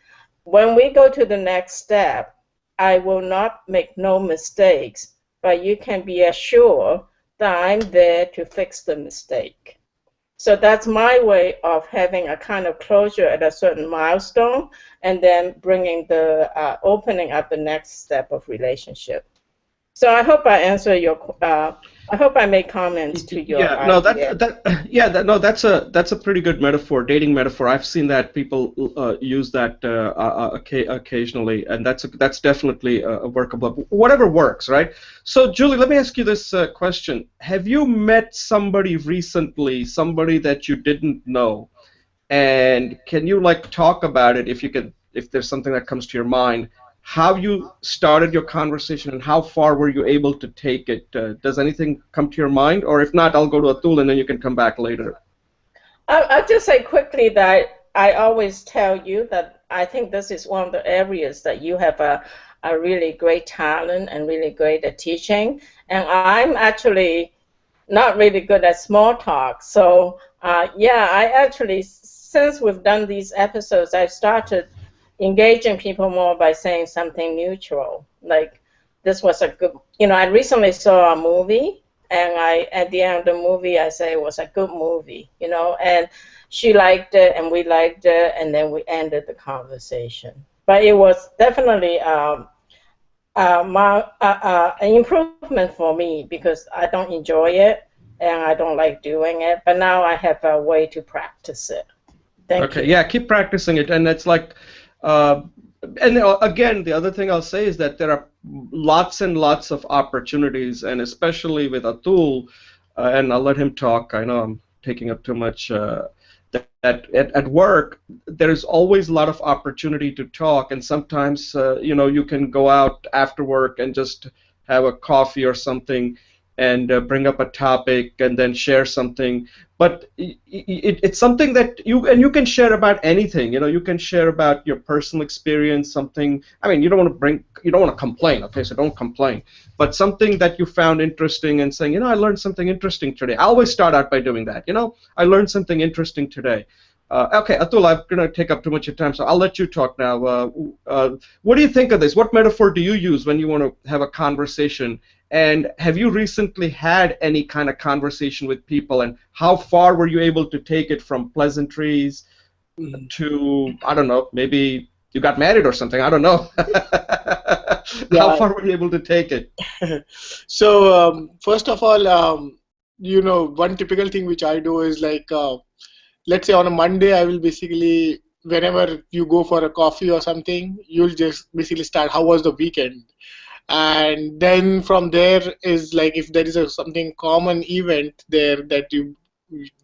when we go to the next step, I will not make no mistakes, but you can be assured that I'm there to fix the mistake. So that's my way of having a kind of closure at a certain milestone, and then bringing opening up the next step of relationship. So I hope I answer your. I hope I make comments to your idea. That's a pretty good metaphor, dating metaphor. I've seen that people use that occasionally, and that's definitely a workable. Whatever works, right? So, Julie, let me ask you this question: have you met somebody recently, somebody that you didn't know, and can you talk about it if there's something that comes to your mind? How you started your conversation and how far were you able to take it? Does anything come to your mind? Or if not, I'll go to Atul and then you can come back later. I'll just say quickly that I always tell you that I think this is one of the areas that you have a really great talent and really great at teaching. And I'm actually not really good at small talk. So I actually, since we've done these episodes, I've started engaging people more by saying something neutral. Like, this was a good, I recently saw a movie, and at the end of the movie, I say it was a good movie, and she liked it, and we liked it, and then we ended the conversation. But it was definitely an improvement for me, because I don't enjoy it, and I don't like doing it, but now I have a way to practice it. Thank you. Yeah, keep practicing it, and it's like, and again, the other thing I'll say is that there are lots and lots of opportunities, and especially with Atul, and I'll let him talk. I know I'm taking up too much that at work there's always a lot of opportunity to talk, and sometimes you can go out after work and just have a coffee or something and bring up a topic and then share something. But it's something that you can share about anything. You can share about your personal experience, something. I mean, you don't want to complain. Okay, so don't complain. But something that you found interesting and saying, I learned something interesting today. I always start out by doing that. I learned something interesting today. Okay, Atul, I'm going to take up too much of your time, so I'll let you talk now. What do you think of this? What metaphor do you use when you want to have a conversation? And have you recently had any kind of conversation with people, and how far were you able to take it from pleasantries to, I don't know, maybe you got married or something, I don't know. How Yeah. far were you able to take it? So first of all, one typical thing which I do is like, let's say on a Monday, I will basically, whenever you go for a coffee or something, you'll just basically start, how was the weekend? And then from there is like, if there is something common event there that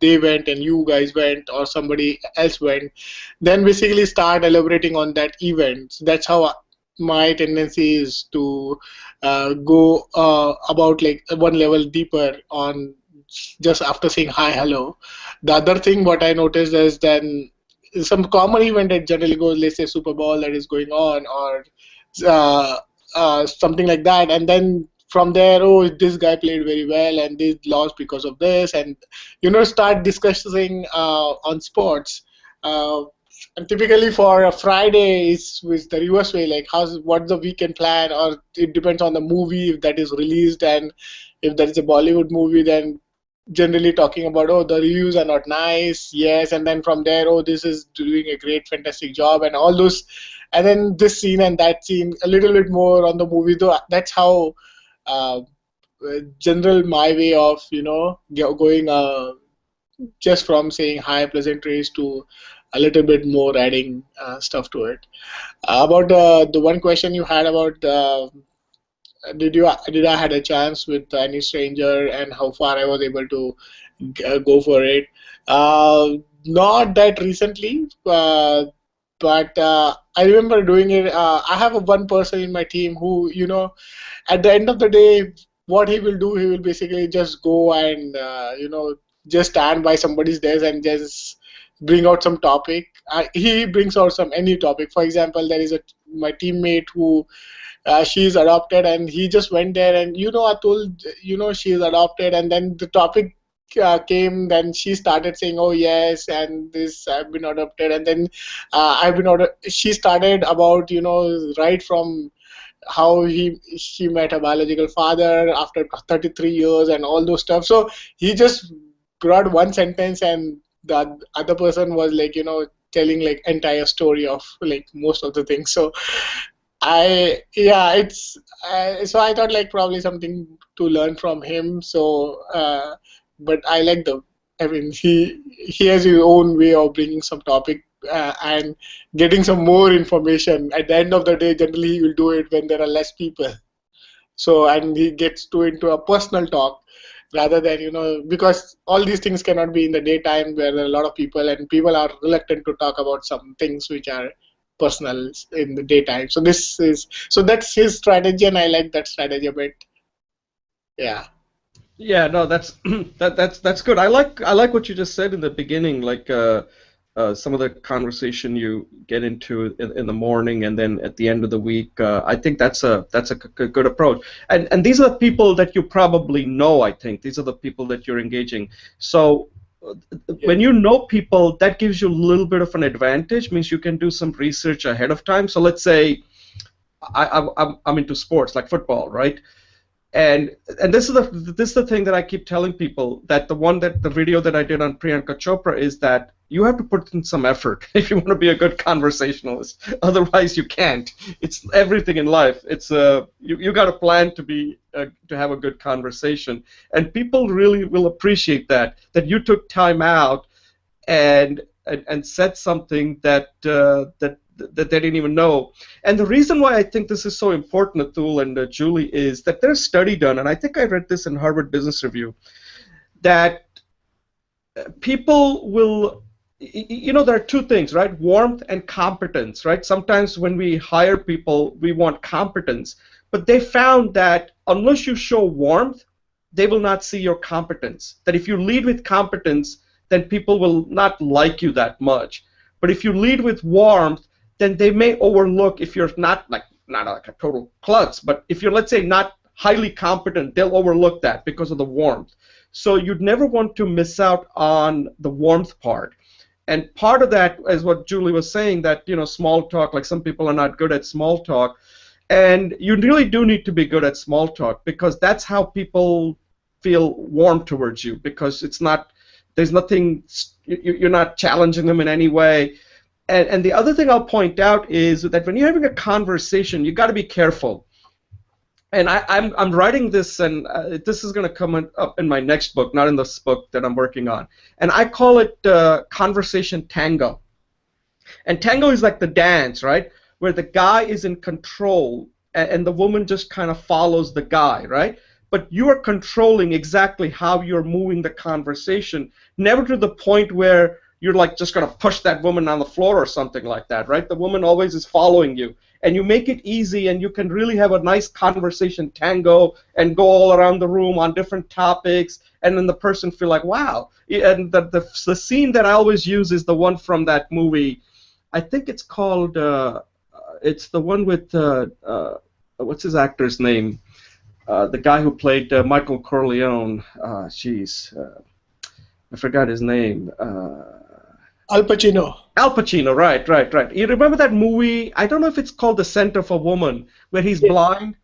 they went and you guys went or somebody else went, then basically start elaborating on that event. That's how my tendency is to go about like one level deeper on just after saying hi, hello. The other thing what I noticed is then some common event that generally goes, let's say Super Bowl that is going on, or uh, something like that, and then from there, oh, this guy played very well and they lost because of this, and start discussing on sports. uh, and typically for a Friday is with the reverse way, like what's the weekend plan, or it depends on the movie if that is released, and if that is a Bollywood movie, then generally talking about, oh, the reviews are not nice, yes, and then from there, oh, this is doing a great fantastic job and all those, and then this scene and that scene a little bit more on the movie, though. That's how uh, general my way of going just from saying hi pleasantries to a little bit more adding stuff to it. About the one question you had about did I had a chance with any stranger and how far I was able to go for it. Not that recently, but I remember doing it. I have one person in my team who, at the end of the day, what he will do, he will basically just go and, just stand by somebody's desk and just bring out some topic. He brings out some any topic. For example, there is my teammate who she's adopted, and he just went there and Atul, she's adopted, and then the topic came, then she started saying, oh yes, and this I've been adopted, and then she started about right from how she met her biological father after 33 years and all those stuff. So he just brought one sentence, and the other person was like telling like entire story of like most of the things. So it's so I thought like probably something to learn from him. So, but I like I mean, he has his own way of bringing some topic and getting some more information. At the end of the day, generally he will do it when there are less people. So, and he gets into a personal talk rather than because all these things cannot be in the daytime where there are a lot of people and people are reluctant to talk about some things which are personal in the daytime. So that's his strategy, and I like that strategy a bit. Yeah. Yeah, no, that's that's good. I like what you just said in the beginning, like some of the conversation you get into in the morning and then at the end of the week. I think that's a good approach. And these are the people that you probably know. I think these are the people that you're engaging. So when you know people, that gives you a little bit of an advantage. Means you can do some research ahead of time. So let's say I'm into sports like football, right? And this is the thing that I keep telling people, that the video that I did on Priyanka Chopra is that you have to put in some effort if you want to be a good conversationalist. Otherwise, you can't. It's everything in life. It's you got to plan to have a good conversation, and people really will appreciate that you took time out and said something that they didn't even know. And the reason why I think this is so important, Atul and Julie, is that there's a study done, and I think I read this in Harvard Business Review, that people will there are two things, right? Warmth and competence, right? Sometimes when we hire people, we want competence, but they found that unless you show warmth, they will not see your competence. That if you lead with competence, then people will not like you that much. But if you lead with warmth, then they may overlook if you're not like a total klutz, but if you're, let's say, not highly competent, they'll overlook that because of the warmth. So you'd never want to miss out on the warmth part. And part of that is what Julie was saying, that small talk, like some people are not good at small talk, and you really do need to be good at small talk because that's how people feel warm towards you, because there's nothing, you're not challenging them in any way. And the other thing I'll point out is that when you're having a conversation, you got to be careful. And I'm writing this, and this is going to come up in my next book, not in this book that I'm working on. And I call it conversation tango. And tango is like the dance, right, where the guy is in control and the woman just kind of follows the guy, right? But you are controlling exactly how you're moving the conversation, never to the point where you're like just going to push that woman on the floor or something like that, right? The woman always is following you. And you make it easy, and you can really have a nice conversation tango and go all around the room on different topics, and then the person feel like, wow. And the scene that I always use is the one from that movie. I think it's called, it's the one with, what's his actor's name? The guy who played Michael Corleone. I forgot his name. Al Pacino. Al Pacino, right. You remember that movie? I don't know if it's called The Scent of a Woman, where he's blind.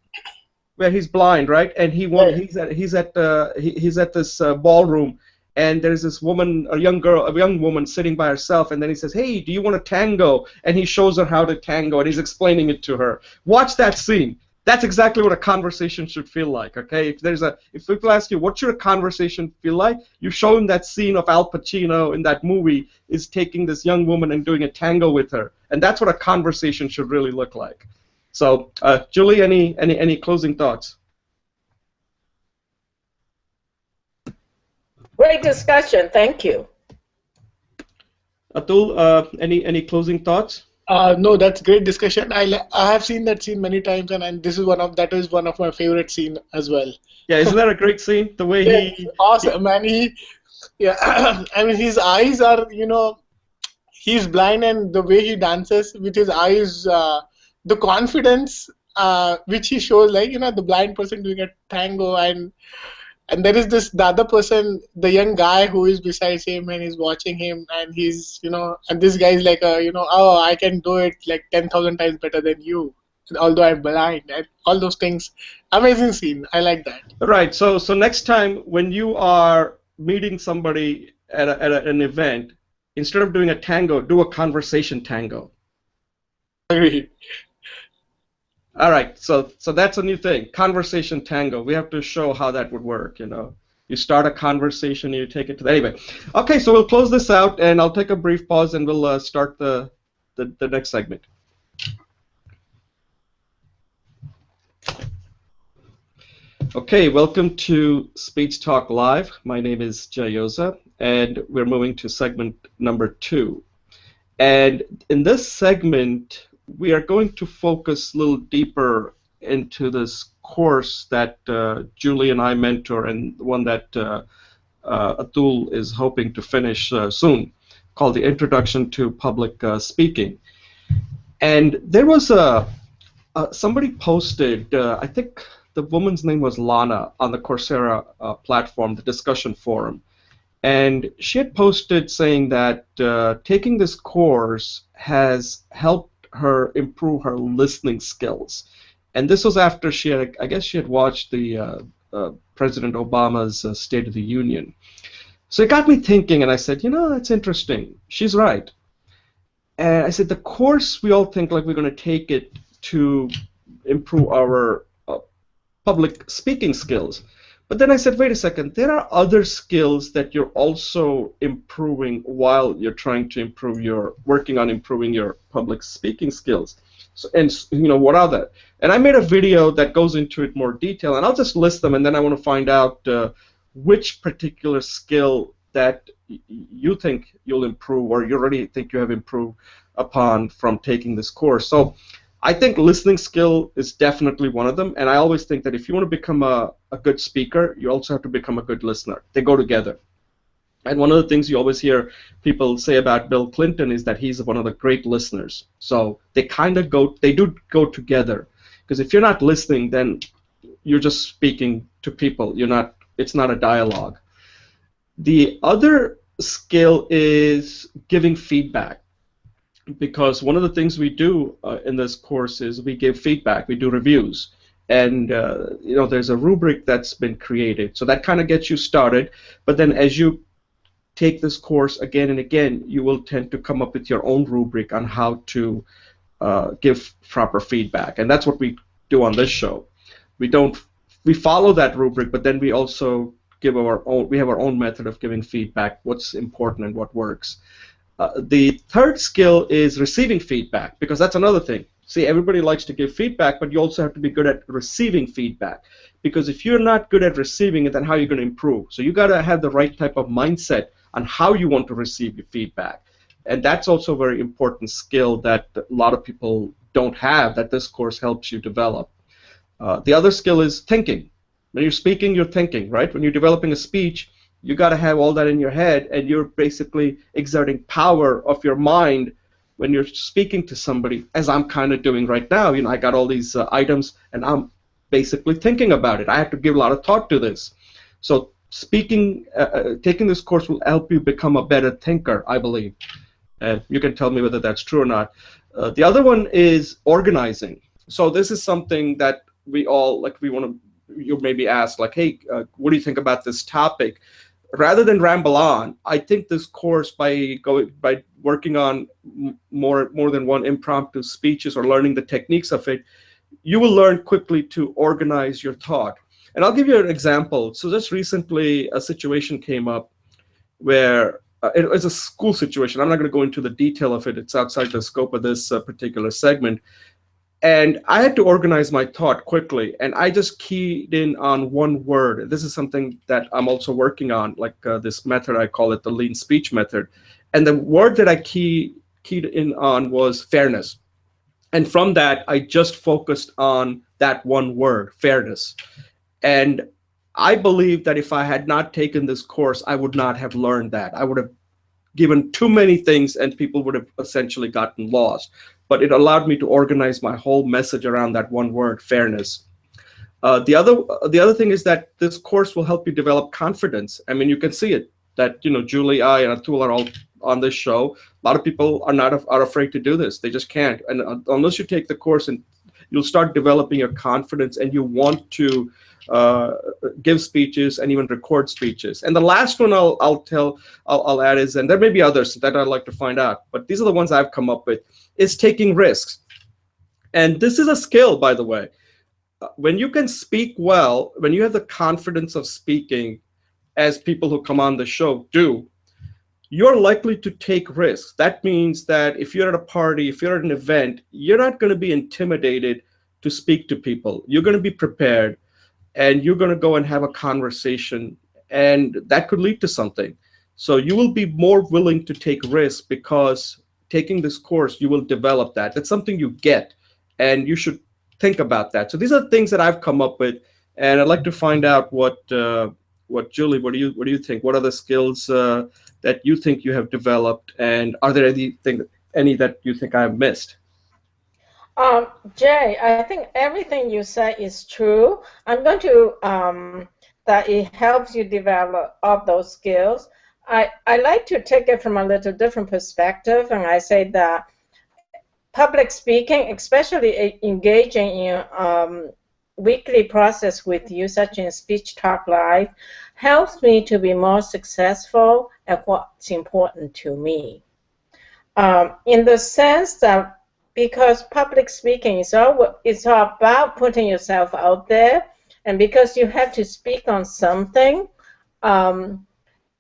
Where he's blind, right? And he's at this ballroom, and there's this woman, a young woman sitting by herself, and then he says, "Hey, do you want to tango?" And he shows her how to tango, and he's explaining it to her. Watch that scene. That's exactly what a conversation should feel like, okay? If people ask you, what should a conversation feel like? You show them that scene of Al Pacino in that movie is taking this young woman and doing a tango with her. And that's what a conversation should really look like. So, Julie, any closing thoughts? Great discussion. Thank you. Atul, any closing thoughts? No, that's great discussion. I have seen that scene many times, and this is one of my favorite scene as well. Yeah, isn't that a great scene? The way awesome, man. I mean, his eyes are, he's blind, and the way he dances with his eyes, the confidence which he shows, like the blind person doing a tango, and there is the other person, the young guy who is beside him and is watching him, and he's, and this guy is like, oh, I can do it like 10,000 times better than you, although I'm blind, and all those things. Amazing scene. I like that. Right. So next time when you are meeting somebody at an event, instead of doing a tango, do a conversation tango. Agreed. All right, so that's a new thing, conversation tango. We have to show how that would work, You start a conversation, you take it to anyway. Okay, so we'll close this out, and I'll take a brief pause, and we'll start the next segment. Okay, welcome to Speech Talk Live. My name is Jay Yoza, and we're moving to segment number 2. And in this segment, we are going to focus a little deeper into this course that Julie and I mentor, and the one that Atul is hoping to finish soon, called the Introduction to Public Speaking. And there was somebody posted, I think the woman's name was Lana, on the Coursera platform, the discussion forum. And she had posted saying that taking this course has helped her improve her listening skills. And this was after she had watched the President Obama's State of the Union. So it got me thinking, and I said, that's interesting. She's right. And I said, the course, we all think like we're going to take it to improve our public speaking skills. But then I said, wait a second, there are other skills that you're also improving while you're trying to working on improving your public speaking skills. So, and what are that? And I made a video that goes into it more detail, and I'll just list them, and then I want to find out which particular skill that you think you'll improve, or you already think you have improved upon from taking this course. So I think listening skill is definitely one of them, and I always think that if you want to become a good speaker, you also have to become a good listener. They go together. And one of the things you always hear people say about Bill Clinton is that he's one of the great listeners. So they do go together. Because if you're not listening, then you're just speaking to people. It's not a dialogue. The other skill is giving feedback, because one of the things we do in this course is we give feedback, we do reviews, and there's a rubric that's been created, so that kind of gets you started. But then as you take this course again and again, you will tend to come up with your own rubric on how to give proper feedback, and that's what we do on this show. We follow that rubric, but then we also give we have our own method of giving feedback, what's important and what works. The third skill is receiving feedback, because that's another thing. See, everybody likes to give feedback, but you also have to be good at receiving feedback, because if you're not good at receiving it, then how are you going to improve? So you got to have the right type of mindset on how you want to receive your feedback, and that's also a very important skill that a lot of people don't have, that this course helps you develop. The other skill is thinking. When you're speaking, you're thinking, right? When you're developing a speech, you got to have all that in your head, and you're basically exerting power of your mind when you're speaking to somebody, as I'm kind of doing right now. I got all these items, and I'm basically thinking about it. I have to give a lot of thought to this. So taking this course will help you become a better thinker, I believe. And you can tell me whether that's true or not. The other one is organizing. So this is something that we all, you maybe ask, like, hey, what do you think about this topic? Rather than ramble on, I think this course, by working on more than one impromptu speeches or learning the techniques of it, you will learn quickly to organize your thought. And I'll give you an example. So just recently, a situation came up where it was a school situation. I'm not going to go into the detail of it. It's outside the scope of this particular segment. And I had to organize my thought quickly, and I just keyed in on one word. This is something that I'm also working on, like this method, I call it the lean speech method. And the word that I keyed in on was fairness. And from that, I just focused on that one word, fairness. And I believe that if I had not taken this course, I would not have learned that. I would have given too many things, and people would have essentially gotten lost. But it allowed me to organize my whole message around that one word, fairness. The other thing is that this course will help you develop confidence. I mean, you can see it, that Julie, I, and Atul are all on this show. A lot of people are afraid to do this. They just can't. And unless you take the course, and you'll start developing your confidence, and you want to give speeches and even record speeches. And the last one I'll add is, and there may be others that I'd like to find out, but these are the ones I've come up with, is taking risks. And this is a skill, by the way. When you can speak well, when you have the confidence of speaking, as people who come on the show do, you're likely to take risks. That means that if you're at a party, if you're at an event, you're not going to be intimidated to speak to people. You're going to be prepared, and you're going to go and have a conversation, and that could lead to something. So you will be more willing to take risks, because taking this course, you will develop that. That's something you get, and you should think about that. So these are things that I've come up with, and I'd like to find out what Julie, what do you think? What are the skills that you think you have developed, and are there any that you think I've missed? Jay, I think everything you said is true. I'm going to that it helps you develop all those skills. I like to take it from a little different perspective, and I say that public speaking, especially engaging in weekly process with you, such as Speech Talk Live, helps me to be more successful at what's important to me. In the sense that, because public speaking is all about putting yourself out there, and because you have to speak on something,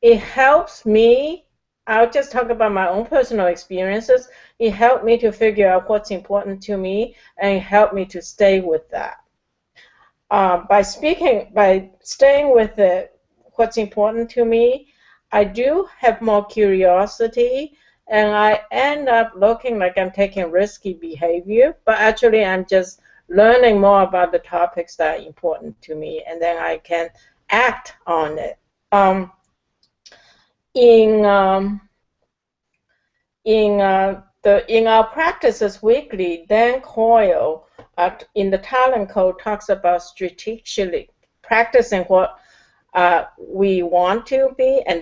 it helps me. I'll just talk about my own personal experiences. It helped me to figure out what's important to me, and it helped me to stay with that. By staying with what's important to me, I do have more curiosity, and I end up looking like I'm taking risky behavior, but actually I'm just learning more about the topics that are important to me, and then I can act on it. In in our practices weekly, Dan Coyle in the talent code talks about strategically practicing what we want to be and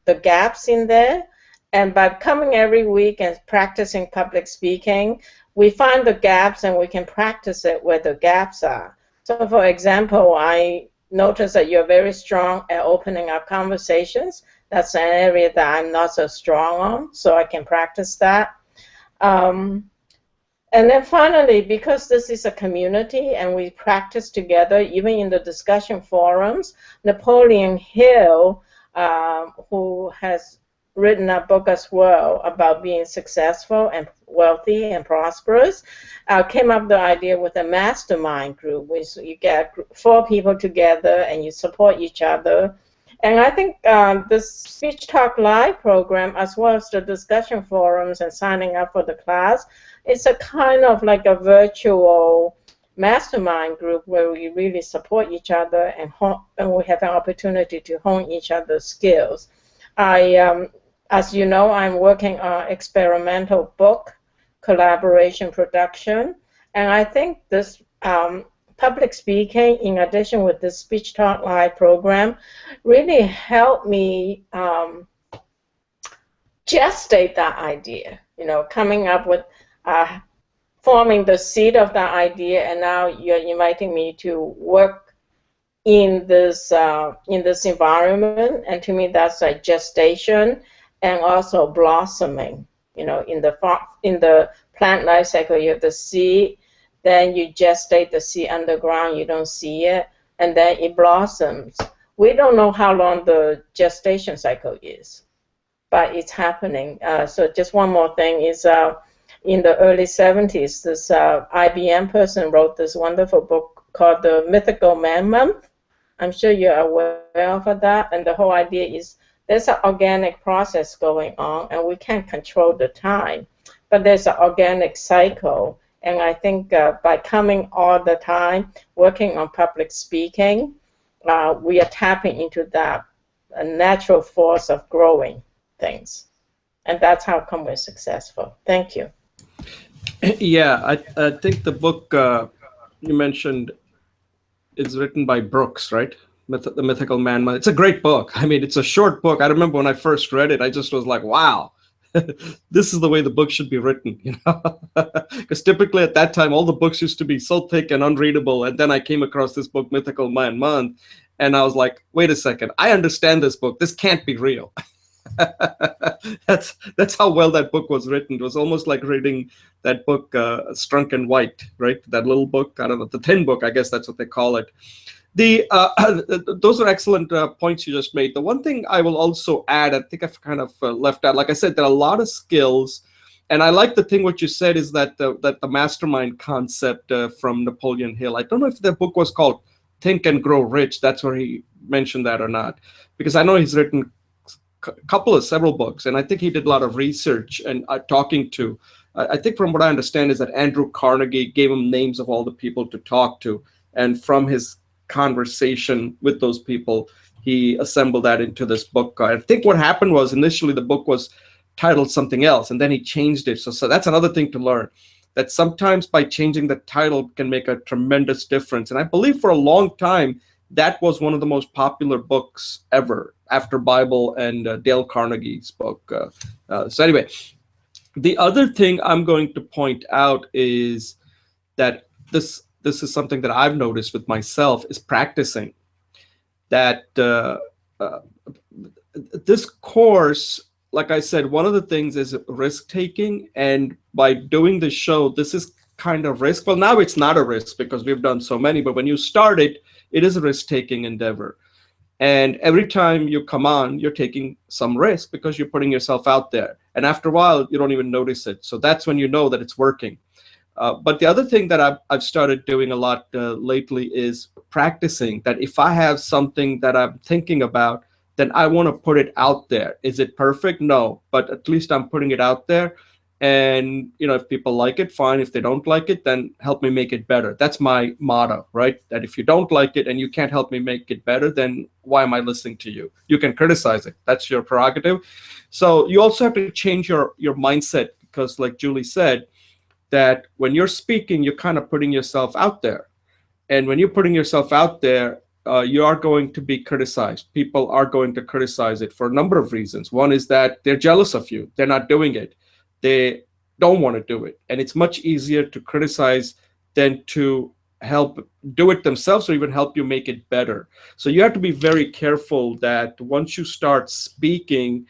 the gaps in there. And by coming every week and practicing public speaking, we find the gaps and we can practice it where the gaps are. So for example, I notice that you're very strong at opening up conversations. That's an area that I'm not so strong on, so I can practice that. And then finally, because this is a community and we practice together, even in the discussion forums, Napoleon Hill, who has written a book as well about being successful and wealthy and prosperous, came up with the idea with a mastermind group, which you get 4 people together and you support each other. And I think the Speech Talk Live program, as well as the discussion forums and signing up for the class, it's a kind of like a virtual mastermind group where we really support each other and we have an opportunity to hone each other's skills. As you know, I'm working on experimental book collaboration production, and I think this public speaking, in addition with the Speech Talk Live program, really helped me gestate that idea, coming up with forming the seed of that idea, and now you're inviting me to work in this environment, and to me that's like gestation and also blossoming. In the plant life cycle, you have the seed, then you gestate the seed underground, you don't see it, and then it blossoms. We don't know how long the gestation cycle is, but it's happening. So just one more thing is, in the early 70s, this IBM person wrote this wonderful book called The Mythical Man Month. I'm sure you're aware of that, and the whole idea is there's an organic process going on, and we can't control the time, but there's an organic cycle. And I think by coming all the time, working on public speaking, we are tapping into that natural force of growing things. And that's how come we're successful. Thank you. Yeah, I think the book you mentioned is written by Brooks, right? The Mythical Man. It's a great book. I mean, it's a short book. I remember when I first read it, I just was like, wow. This is the way the book should be written, because typically at that time all the books used to be so thick and unreadable, and then I came across this book, Mythical Man Month, and I was like, wait a second, I understand this book. This can't be real. That's how well that book was written. It was almost like reading that book, Strunk and White, right? That little book, I don't know, the thin book, I guess that's what they call it. Those are excellent points you just made. The one thing I will also add, I think I've kind of left out, like I said, there are a lot of skills, and I like the thing what you said is that the mastermind concept from Napoleon Hill. I don't know if the book was called Think and Grow Rich. That's where he mentioned that or not, because I know he's written several books, and I think he did a lot of research and talking to. I think from what I understand is that Andrew Carnegie gave him names of all the people to talk to, and from his conversation with those people, he assembled that into this book. I think what happened was initially the book was titled something else, and then he changed it. So that's another thing to learn, that sometimes by changing the title can make a tremendous difference. And I believe for a long time, that was one of the most popular books ever after Bible and Dale Carnegie's book. So anyway, the other thing I'm going to point out is that this is something that I've noticed with myself is practicing. That this course, like I said, one of the things is risk taking, and by doing the show, this is kind of risk. Well, now it's not a risk because we've done so many, but when you start it, it is a risk-taking endeavor. And every time you come on, you're taking some risk because you're putting yourself out there. And after a while, you don't even notice it. So that's when you know that it's working. But the other thing that I've started doing a lot lately is practicing that if I have something that I'm thinking about, then I want to put it out there. Is it perfect? No, but at least I'm putting it out there. And if people like it, fine. If they don't like it, then help me make it better. That's my motto, right? That if you don't like it and you can't help me make it better, then why am I listening to you? You can criticize it. That's your prerogative. So you also have to change your mindset, because like Julie said, that when you're speaking, you're kind of putting yourself out there. And when you're putting yourself out there, you are going to be criticized. People are going to criticize it for a number of reasons. One is that they're jealous of you. They're not doing it. They don't want to do it. And it's much easier to criticize than to help do it themselves, or even help you make it better. So you have to be very careful that once you start speaking,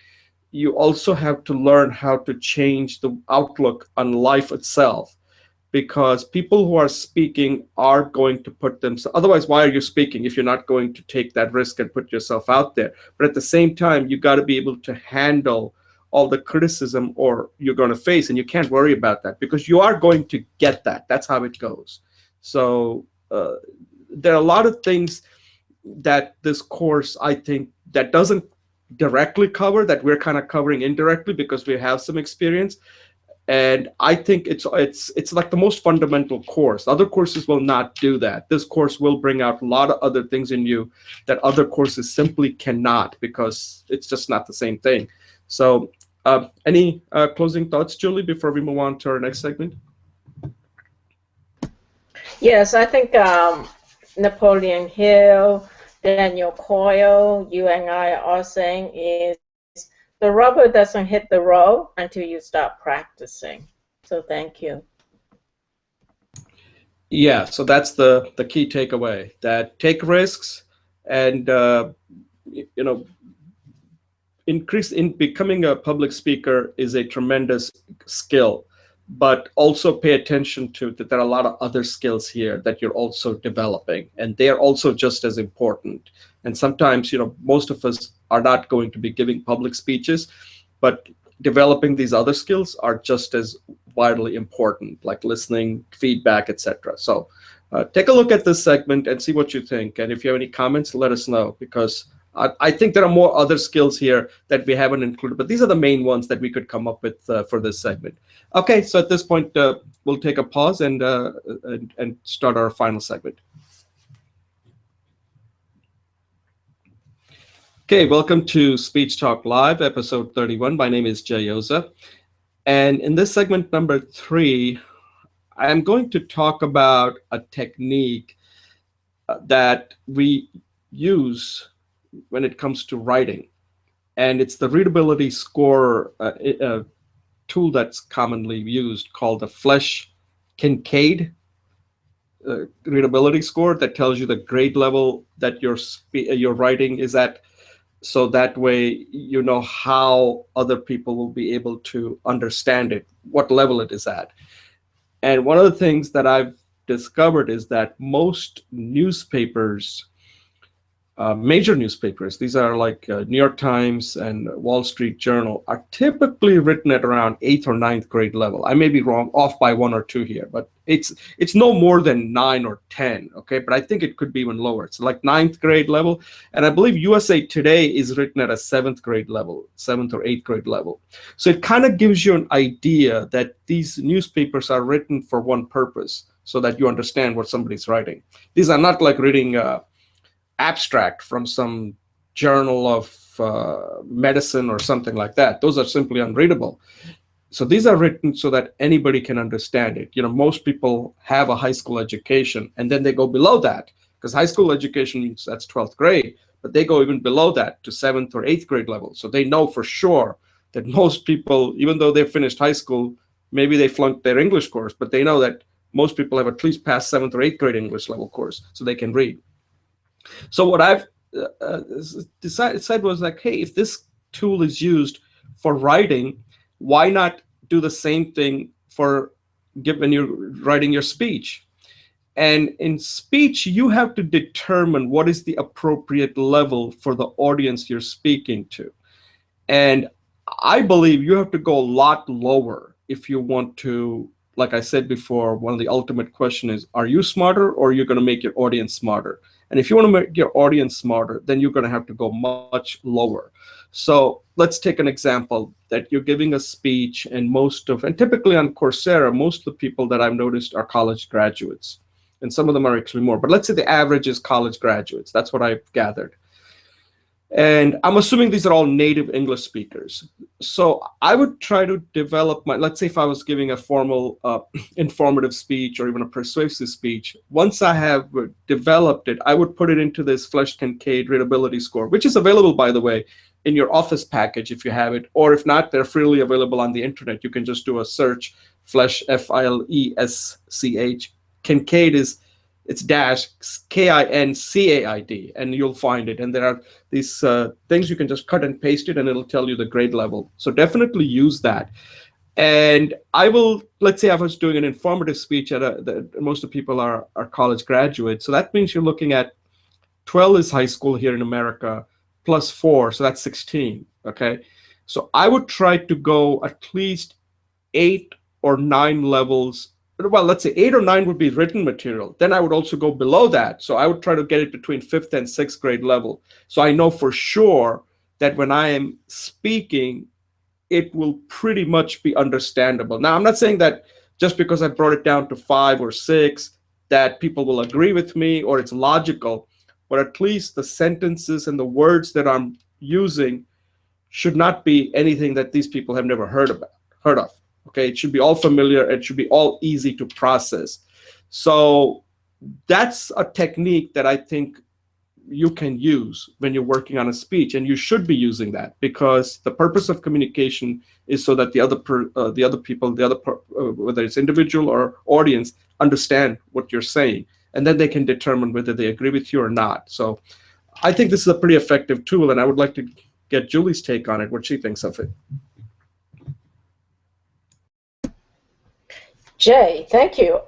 you also have to learn how to change the outlook on life itself, because people who are speaking are going to put themselves, otherwise why are you speaking if you're not going to take that risk and put yourself out there? But at the same time, you got to be able to handle all the criticism or you're going to face, and you can't worry about that because you are going to get that. That's how it goes. So there are a lot of things that this course, I think, that doesn't directly cover, that we're kind of covering indirectly because we have some experience. And I think it's like the most fundamental course. Other courses will not do that. This course will bring out a lot of other things in you that other courses simply cannot, because it's just not the same thing. So any closing thoughts, Julie, before we move on to our next segment? Yes, I think Napoleon Hill, Daniel Coyle, you and I are all saying is the rubber doesn't hit the road until you start practicing. So thank you. Yeah, so that's the key takeaway, that take risks and, increase in becoming a public speaker is a tremendous skill, but also pay attention to that there are a lot of other skills here that you're also developing, and they are also just as important. And sometimes, most of us are not going to be giving public speeches, but developing these other skills are just as vitally important, like listening, feedback, etc. So take a look at this segment and see what you think. And if you have any comments, let us know, because I think there are more other skills here that we haven't included, but these are the main ones that we could come up with for this segment. Okay, so at this point, we'll take a pause and start our final segment. Okay, welcome to Speech Talk Live, episode 31. My name is Jay Oza. And in this segment number 3, I'm going to talk about a technique that we use when it comes to writing. And it's the readability score tool that's commonly used, called the Flesch-Kincaid readability score, that tells you the grade level that your writing is at. So that way you know how other people will be able to understand it, what level it is at. And one of the things that I've discovered is that most newspapers, major newspapers, these are like New York Times and Wall Street Journal, are typically written at around 8th or 9th grade level. I may be wrong, off by 1 or 2 here, but it's no more than 9 or 10, okay? But I think it could be even lower. It's like 9th grade level. And I believe USA Today is written at a 7th grade level, 7th or 8th grade level. So it kind of gives you an idea that these newspapers are written for one purpose, so that you understand what somebody's writing. These are not like reading abstract from some journal of medicine or something like that. Those are simply unreadable. So these are written so that anybody can understand it. Most people have a high school education, and then they go below that, because high school education means that's 12th grade, but they go even below that to 7th or 8th grade level. So they know for sure that most people, even though they finished high school, maybe they flunked their English course, but they know that most people have at least passed 7th or 8th grade English level course, so they can read. So what I've said was like, hey, if this tool is used for writing, why not do the same thing when you're writing your speech? And in speech, you have to determine what is the appropriate level for the audience you're speaking to. And I believe you have to go a lot lower if you want to, like I said before, one of the ultimate question is, are you smarter or are you going to make your audience smarter? And if you want to make your audience smarter, then you're going to have to go much lower. So let's take an example that you're giving a speech, and typically on Coursera, most of the people that I've noticed are college graduates, and some of them are actually more. But let's say the average is college graduates. That's what I've gathered. And I'm assuming these are all native English speakers. So I would try to develop let's say if I was giving a formal informative speech or even a persuasive speech, once I have developed it, I would put it into this Flesch-Kincaid readability score, which is available, by the way, in your Office package if you have it, or if not, they're freely available on the internet. You can just do a search, Flesch, F-I-L-E-S-C-H. Kincaid it's dash K-I-N-C-A-I-D, and you'll find it. And there are these things you can just cut and paste it, and it'll tell you the grade level. So definitely use that. And let's say I was doing an informative speech most of the people are college graduates. So that means you're looking at 12 is high school here in America, plus 4, so that's 16, okay? So I would try to go at least 8 or 9 levels. Well, let's say 8 or 9 would be written material. Then I would also go below that. So I would try to get it between 5th and 6th grade level. So I know for sure that when I am speaking, it will pretty much be understandable. Now, I'm not saying that just because I brought it down to 5 or 6, that people will agree with me or it's logical, but at least the sentences and the words that I'm using should not be anything that these people have never heard of. Okay, it should be all familiar. It should be all easy to process. So that's a technique that I think you can use when you're working on a speech, and you should be using that, because the purpose of communication is so that the other people, whether it's individual or audience, understand what you're saying, and then they can determine whether they agree with you or not. So I think this is a pretty effective tool, and I would like to get Julie's take on it, what she thinks of it. Jay, thank you.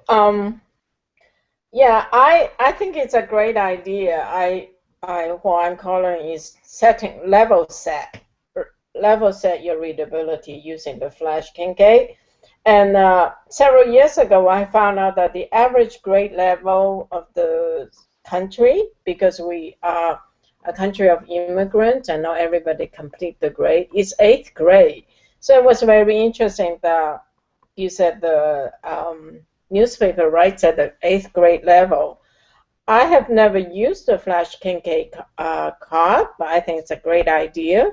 Yeah, I think it's a great idea. What I'm calling is level set your readability using the Flesch-Kincaid. And several years ago, I found out that the average grade level of the country, because we are a country of immigrants and not everybody complete the grade, is 8th grade. So it was very interesting that you said the newspaper writes at the 8th grade level. I have never used the Flesch-Kincaid card, but I think it's a great idea.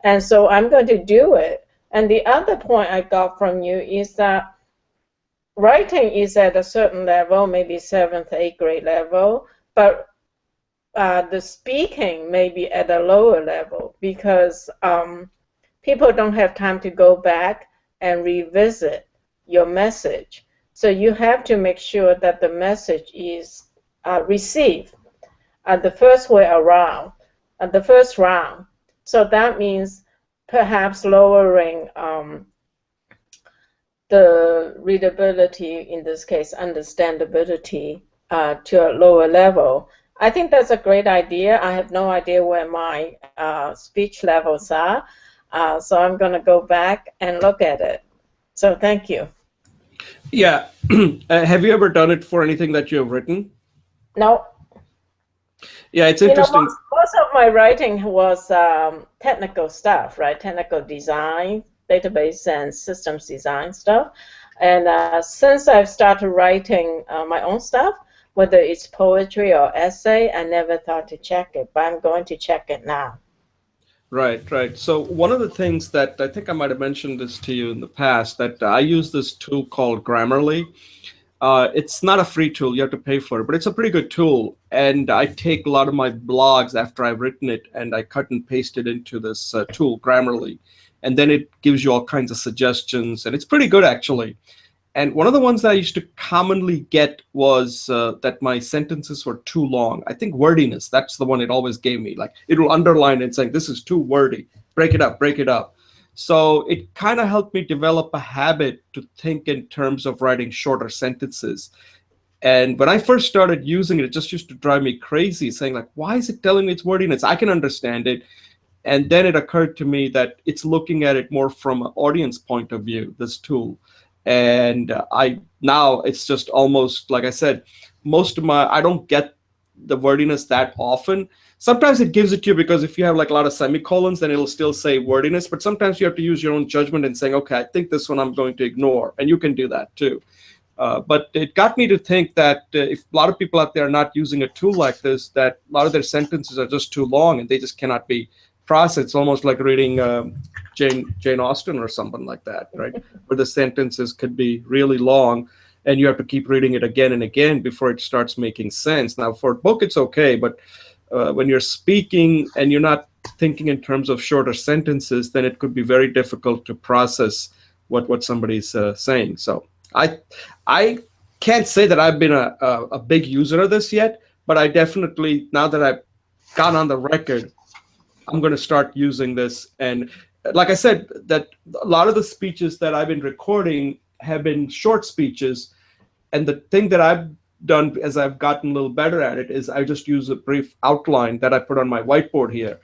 And so I'm going to do it. And the other point I got from you is that writing is at a certain level, maybe 7th, 8th grade level, but the speaking may be at a lower level, because people don't have time to go back and revisit your message. So you have to make sure that the message is received the first way around, the first round. So that means perhaps lowering the readability, in this case, understandability, to a lower level. I think that's a great idea. I have no idea where my speech levels are, so I'm going to go back and look at it. So thank you. Yeah. Have you ever done it for anything that you have written? No. Yeah, it's interesting. Most of my writing was technical stuff, right? Technical design, database and systems design stuff. And since I've started writing my own stuff, whether it's poetry or essay, I never thought to check it, but I'm going to check it now. Right, right. So one of the things that I think I might have mentioned this to you in the past, that I use this tool called Grammarly. It's not a free tool, you have to pay for it, but it's a pretty good tool. And I take a lot of my blogs after I've written it, and I cut and paste it into this tool, Grammarly. And then it gives you all kinds of suggestions, and it's pretty good, actually. And one of the ones that I used to commonly get was that my sentences were too long. I think wordiness, that's the one it always gave me. Like, it will underline it saying, this is too wordy, break it up, break it up. So it kind of helped me develop a habit to think in terms of writing shorter sentences. And when I first started using it, it just used to drive me crazy, saying like, why is it telling me it's wordiness? I can understand it. And then it occurred to me that it's looking at it more from an audience point of view, this tool. And now it's just almost, like I said, I don't get the wordiness that often. Sometimes it gives it to you because if you have like a lot of semicolons, then it'll still say wordiness. But sometimes you have to use your own judgment and saying, okay, I think this one I'm going to ignore, and you can do that too. But it got me to think that if a lot of people out there are not using a tool like this, that a lot of their sentences are just too long and they just cannot be processed. It's almost like reading Jane Austen or something like that, right? Where the sentences could be really long and you have to keep reading it again and again before it starts making sense. Now, for a book, it's okay, but when you're speaking and you're not thinking in terms of shorter sentences, then it could be very difficult to process what somebody's saying. So I can't say that I've been a big user of this yet, but I definitely, now that I've gone on the record, I'm going to start using this. And like I said, that a lot of the speeches that I've been recording have been short speeches. And the thing that I've done as I've gotten a little better at it is I just use a brief outline that I put on my whiteboard here.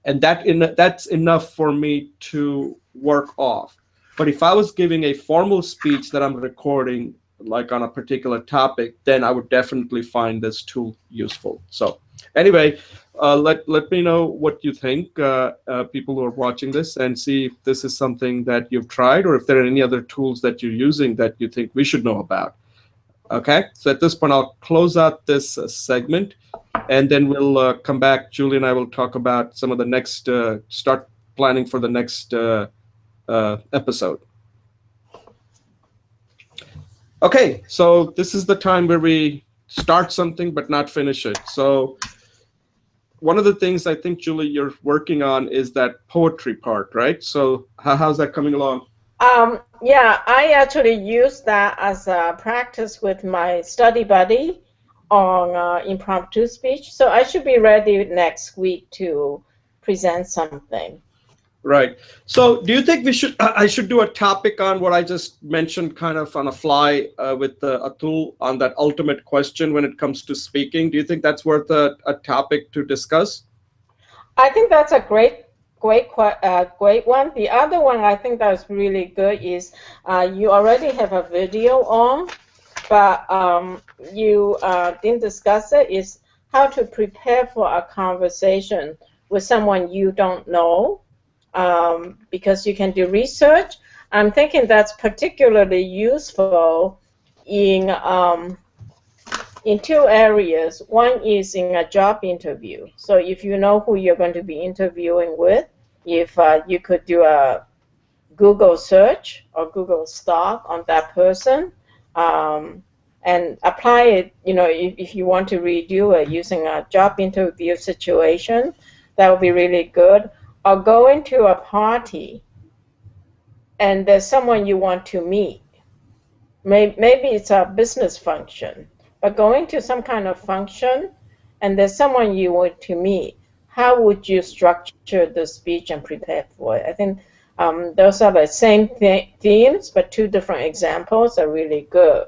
And that's enough for me to work off. But if I was giving a formal speech that I'm recording, like on a particular topic, then I would definitely find this tool useful. So anyway, let me know what you think, people who are watching this, and see if this is something that you've tried or if there are any other tools that you're using that you think we should know about. Okay, so at this point, I'll close out this segment, and then we'll come back. Julie and I will talk about some of the next, start planning for the next episode. Okay, so this is the time where we start something but not finish it. So one of the things I think, Julie, you're working on is that poetry part, right? So how's that coming along? Yeah, I actually use that as a practice with my study buddy on impromptu speech. So I should be ready next week to present something. Right. So do you think I should do a topic on what I just mentioned kind of on a fly with a tool on that ultimate question when it comes to speaking? Do you think that's worth a topic to discuss? I think that's a great one. The other one I think that's really good is you already have a video on, but you didn't discuss it, is how to prepare for a conversation with someone you don't know, because you can do research. I'm thinking that's particularly useful in two areas. One is in a job interview. So if you know who you're going to be interviewing with, if you could do a Google search or Google stalk on that person, and apply it, if you want to redo it using a job interview situation, that would be really good. Or go into a party and there's someone you want to meet. Maybe it's a business function, but going to some kind of function and there's someone you want to meet, how would you structure the speech and prepare for it? I think those are the same themes, but two different examples are really good.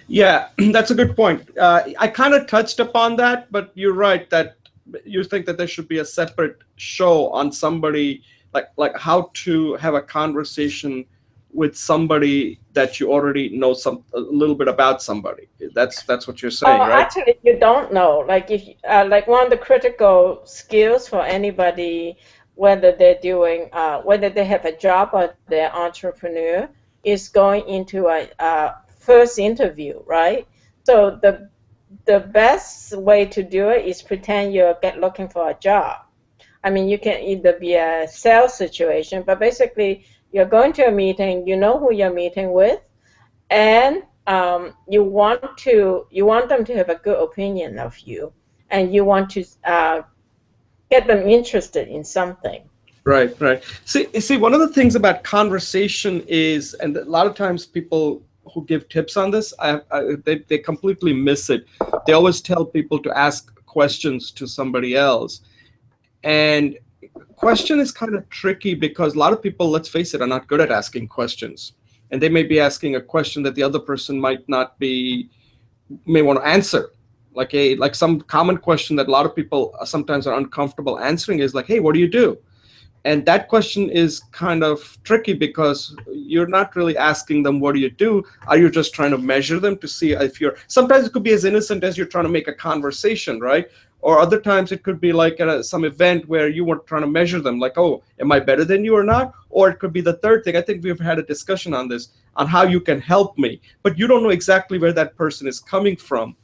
Yeah, that's a good point. I kind of touched upon that, but you're right that you think that there should be a separate show on somebody, like how to have a conversation with somebody that you already know a little bit about somebody. That's what you're saying, right? Actually, you don't know. Like if like one of the critical skills for anybody, whether they're doing whether they have a job or they're entrepreneur, is going into a first interview, right? So the best way to do it is pretend you're looking for a job. I mean, you can either be a sales situation, but basically you're going to a meeting, you know who you're meeting with, and you want them to have a good opinion of you, and you want to get them interested in something. Right. See, one of the things about conversation is, and a lot of times people who give tips on this, they completely miss it. They always tell people to ask questions to somebody else. And question is kind of tricky because a lot of people, let's face it, are not good at asking questions. And they may be asking a question that the other person may want to answer. Like some common question that a lot of people sometimes are uncomfortable answering is like, hey, what do you do? And that question is kind of tricky because you're not really asking them, what do you do? Are you just trying to measure them to see if you're, sometimes it could be as innocent as you're trying to make a conversation, right? Or other times it could be like at some event where you weren't trying to measure them, like, oh, am I better than you or not? Or it could be the third thing. I think we've had a discussion on this, on how you can help me, but you don't know exactly where that person is coming from.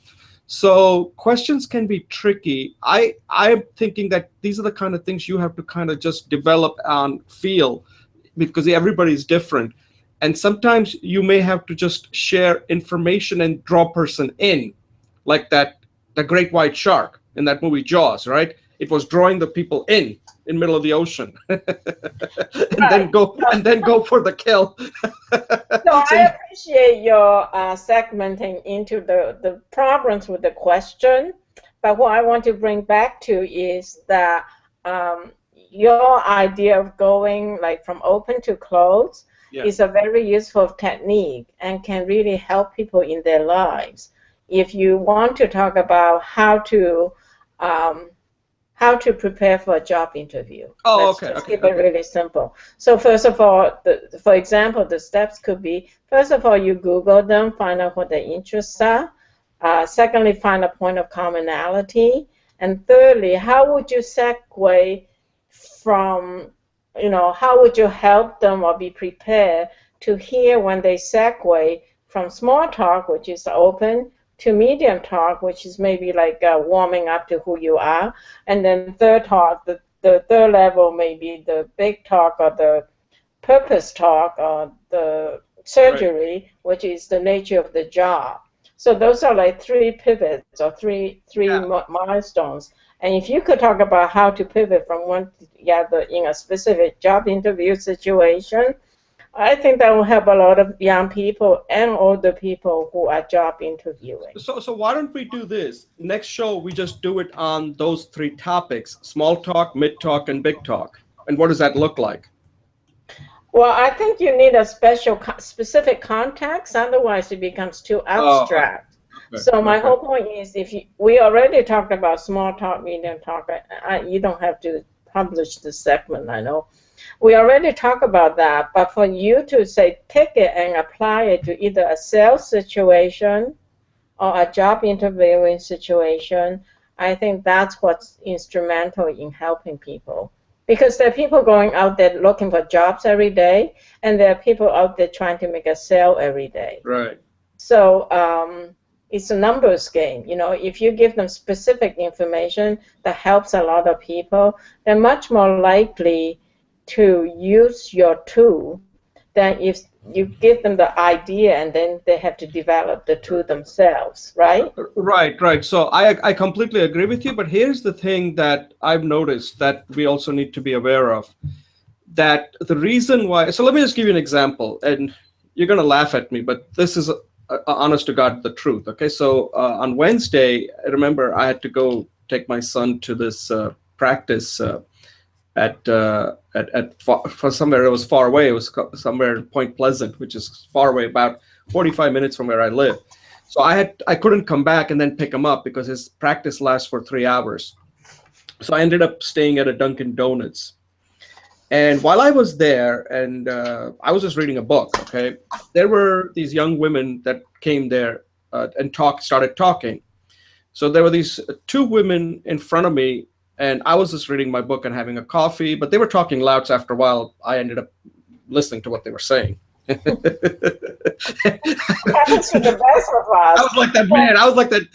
So questions can be tricky. I'm thinking that these are the kind of things you have to kind of just develop and feel, because everybody's different. And sometimes you may have to just share information and draw person in, like that the great white shark in that movie Jaws, right? It was drawing the people in middle of the ocean, and then go for the kill. So I appreciate your segmenting into the problems with the question, but what I want to bring back to is that your idea of going like from open to close is a very useful technique and can really help people in their lives. If you want to talk about how to prepare for a job interview. Oh, Let's keep it really simple. So first of all, for example, the steps could be, first of all, you Google them, find out what their interests are. Secondly, find a point of commonality. And thirdly, how would you segue from, how would you help them or be prepared to hear when they segue from small talk, which is open, to medium talk, which is maybe like warming up to who you are, and then third talk, the third level may be the big talk or the purpose talk or the surgery, which is the nature of the job. So those are like three pivots or three milestones. And if you could talk about how to pivot from one to the other in a specific job interview situation, I think that will help a lot of young people and older people who are job interviewing. So why don't we do this? Next show, we just do it on those three topics: small talk, mid talk, and big talk. And what does that look like? Well, I think you need a specific context. Otherwise, it becomes too abstract. So my whole point is, we already talked about small talk, medium talk. You don't have to publish the segment, I know. We already talked about that, but for you to say pick it and apply it to either a sales situation or a job interviewing situation, I think that's what's instrumental in helping people. Because there are people going out there looking for jobs every day, and there are people out there trying to make a sale every day. Right. So it's a numbers game. If you give them specific information that helps a lot of people, they're much more likely to use your tool than if you give them the idea and then they have to develop the tool themselves, right? Right. So I completely agree with you, but here's the thing that I've noticed that we also need to be aware of, that the reason why, so let me just give you an example, and you're going to laugh at me, but this is honest to God, the truth. Okay, so on Wednesday, I remember I had to go take my son to this practice at for somewhere. It was far away. It was somewhere in Point Pleasant, which is far away, about 45 minutes from where I live. So I couldn't come back and then pick him up because his practice lasts for 3 hours. So I ended up staying at a Dunkin' Donuts. And while I was there, and I was just reading a book, okay, there were these young women that came there and started talking. So there were these two women in front of me, and I was just reading my book and having a coffee, but they were talking loud. So after a while, I ended up listening to what they were saying. Happens to the best of us. I was like that man. I was like that.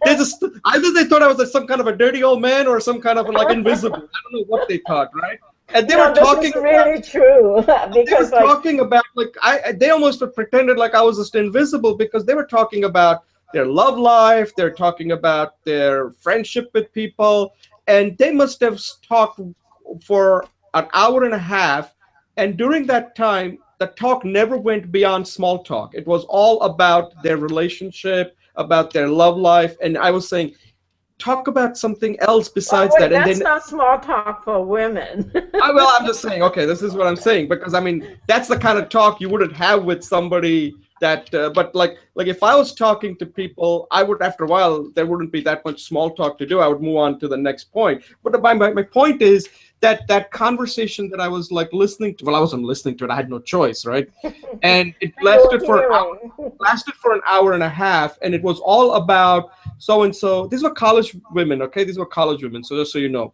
They just either they thought I was like some kind of a dirty old man or some kind of like invisible. I don't know what they thought, right? And they were talking. This is really true. Because they were talking about they almost pretended like I was just invisible, because they were talking about their love life. They're talking about their friendship with people. And they must have talked for an hour and a half. And during that time, the talk never went beyond small talk. It was all about their relationship, about their love life. And I was saying, talk about something else besides that. And that's not small talk for women. I'm just saying, okay, this is what I'm saying. Because, I mean, that's the kind of talk you wouldn't have with somebody that but like if I was talking to people, I would, after a while, there wouldn't be that much small talk to do. I would move on to the next point. But my point is that that conversation that I was like listening to, well, I wasn't listening to it, I had no choice, right? And it lasted for an hour and a half, and it was all about so and so. These were college women, okay? These were college women, so just so you know.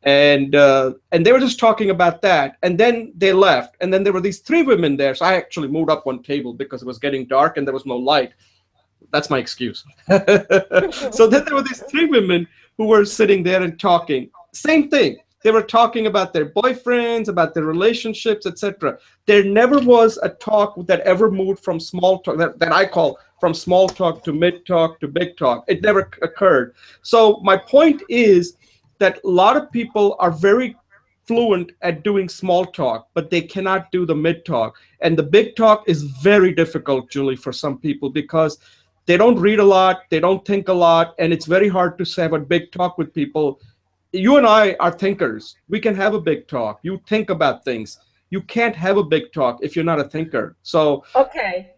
And they were just talking about that, and then they left, and then there were these three women there. So I actually moved up one table because it was getting dark and there was no light. That's my excuse. So then there were these three women who were sitting there and talking. Same thing. They were talking about their boyfriends, about their relationships, etc. There never was a talk that ever moved from small talk, that I call from small talk to mid talk to big talk. It never occurred. So my point is that a lot of people are very fluent at doing small talk, but they cannot do the mid talk. And the big talk is very difficult, Julie, for some people, because they don't read a lot, they don't think a lot, and it's very hard to have a big talk with people. You and I are thinkers. We can have a big talk. You think about things. You can't have a big talk if you're not a thinker. So okay,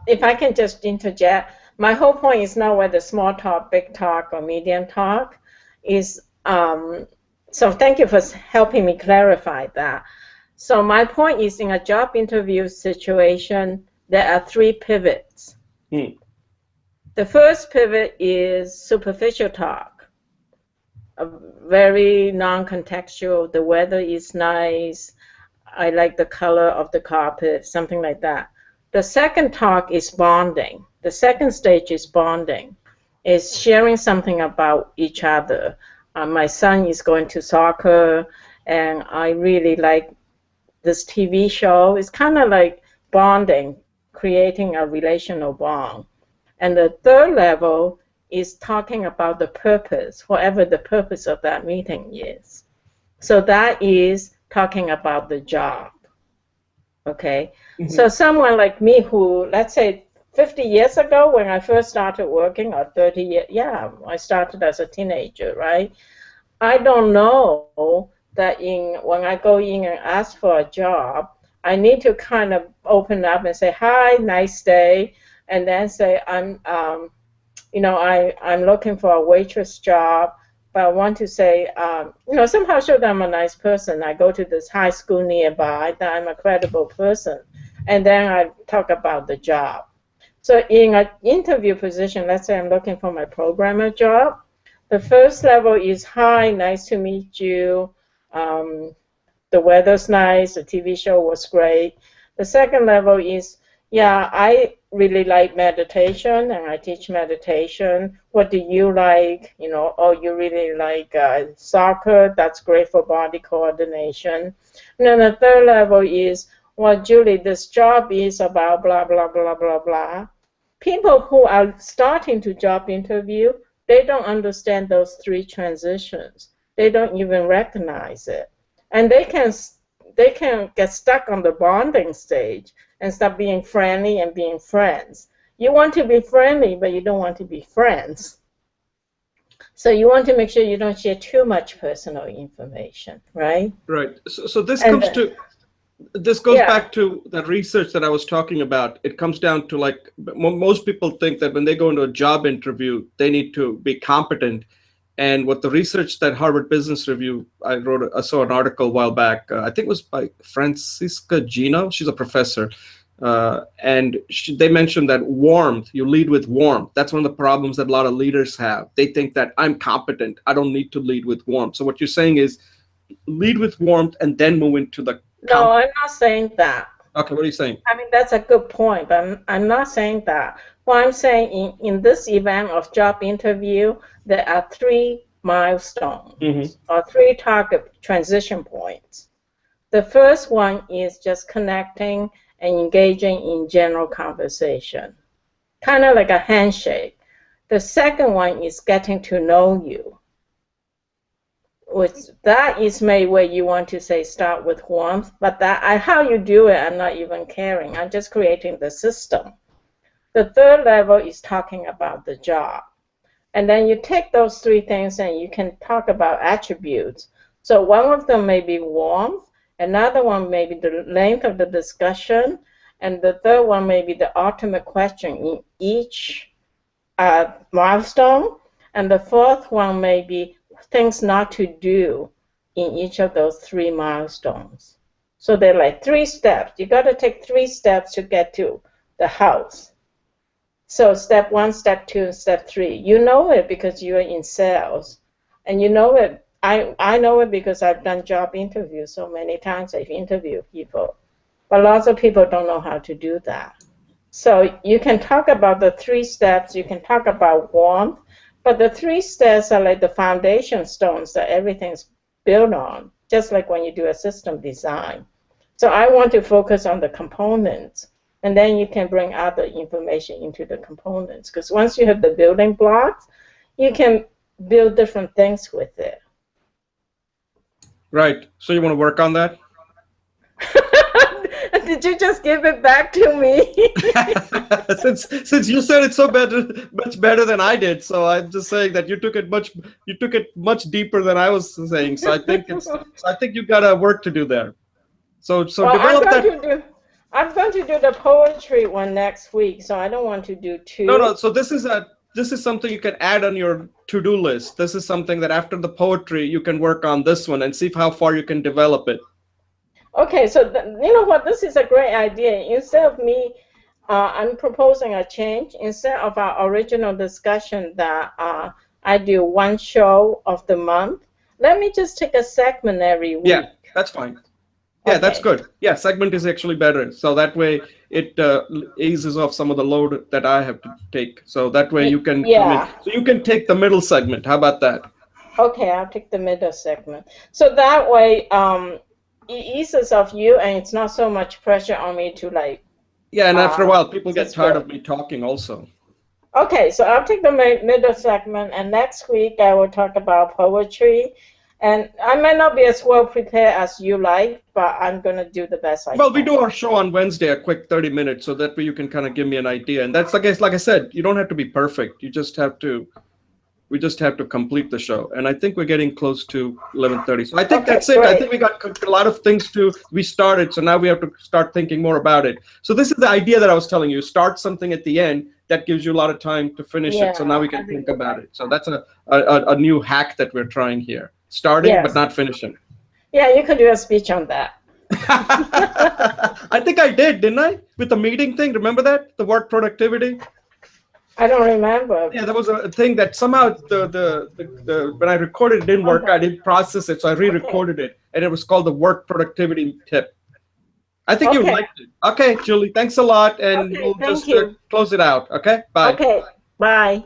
if I can just interject, my whole point is not whether small talk, big talk, or medium talk is. So thank you for helping me clarify that. So my point is, in a job interview situation, there are three pivots. The first pivot is superficial talk, very non-contextual. The weather is nice. I like the color of the carpet, something like that. The second talk is bonding. The second stage is bonding, is sharing something about each other. My son is going to soccer, and I really like this TV show. It's kind of like bonding, creating a relational bond. And the third level is talking about the purpose, whatever the purpose of that meeting is. So that is talking about the job. Okay? Mm-hmm. So someone like me who, let's say, 50 years ago when I first started working, or 30 years, yeah, I started as a teenager, right? I don't know that when I go in and ask for a job, I need to kind of open up and say, hi, nice day, and then say, I'm looking for a waitress job, but I want to say, somehow show that I'm a nice person. I go to this high school nearby, that I'm a credible person, and then I talk about the job. So in an interview position, let's say I'm looking for my programmer job, the first level is, hi, nice to meet you. The weather's nice, the TV show was great. The second level is, yeah, I really like meditation and I teach meditation. What do you like? Oh, you really like soccer. That's great for body coordination. And then the third level is, well, Julie, this job is about blah, blah, blah, blah, blah. People who are starting to job interview, they don't understand those three transitions. They don't even recognize it. And they can get stuck on the bonding stage and start being friendly and being friends. You want to be friendly, but you don't want to be friends. So you want to make sure you don't share too much personal information, right? Right. So this goes back to the research that I was talking about. It comes down to, like, most people think that when they go into a job interview, they need to be competent. And what the research that Harvard Business Review, I saw an article a while back, I think it was by Francisca Gino. She's a professor. And they mentioned that warmth, you lead with warmth. That's one of the problems that a lot of leaders have. They think that I'm competent. I don't need to lead with warmth. So what you're saying is lead with warmth and then move into the... No, I'm not saying that. Okay, what are you saying? I mean, that's a good point, but I'm not saying that. What I'm saying, in this event of job interview, there are three milestones or three target transition points. The first one is just connecting and engaging in general conversation, kind of like a handshake. The second one is getting to know you. That is maybe where you want to say start with warmth, but how you do it, I'm not even caring. I'm just creating the system. The third level is talking about the job. And then you take those three things and you can talk about attributes. So one of them may be warmth, another one may be the length of the discussion, and the third one may be the ultimate question in each milestone, and the fourth one may be things not to do in each of those 3 milestones. So they're like 3 steps. You got to take 3 steps to get to the house. So step 1, step 2, and step 3. You know it because you're in sales, and you know it. I know it because I've done job interviews so many times. I've interviewed people, but lots of people don't know how to do that. So you can talk about the 3 steps. You can talk about warmth, but the 3 steps are like the foundation stones that everything's built on, just like when you do a system design. So I want to focus on the components, and then you can bring other information into the components, because once you have the building blocks, you can build different things with it. Right. So you want to work on that? Did you just give it back to me? since you said it so much better than I did, so I'm just saying that you took it much deeper than I was saying. So I think you got a work to do there. So well, develop that. I'm going to do the poetry one next week, so I don't want to do 2. No. So this is something you can add on your to-do list. This is something that after the poetry you can work on this one and see how far you can develop it. Okay, so you know what? This is a great idea. Instead of me, I'm proposing a change. Instead of our original discussion that I do 1 show of the month, let me just take a segment every week. Yeah, that's fine. Yeah, Okay. that's good. Yeah, segment is actually better. So that way it eases off some of the load that I have to take. So that way you can come in. So you can take the middle segment. How about that? Okay, I'll take the middle segment. So that way it eases off you, and it's not so much pressure on me to like. Yeah, and after a while, people get tired of me talking also. Okay, so I'll take the middle segment, and next week I will talk about poetry. And I may not be as well prepared as you like, but I'm going to do the best I can. Well, we do our show on Wednesday, a quick 30 minutes, so that way you can kind of give me an idea. And that's like I said, you don't have to be perfect. We just have to complete the show. And I think we're getting close to 11:30. So I think that's it. Great. I think we got a lot of things we started, so now we have to start thinking more about it. So this is the idea that I was telling you. Start something at the end that gives you a lot of time to finish it. So now we can think about it. So that's a new hack that we're trying here. Starting, but not finishing. Yeah, you could do a speech on that. I think I did, didn't I? With the meeting thing, remember that? The work productivity? I don't remember. Yeah, there was a thing that somehow the when I recorded it didn't work. I didn't process it, so I re-recorded it, and it was called the work productivity tip. I think you liked it. Okay, Julie, thanks a lot, and we'll just close it out. Okay, bye. Okay, bye.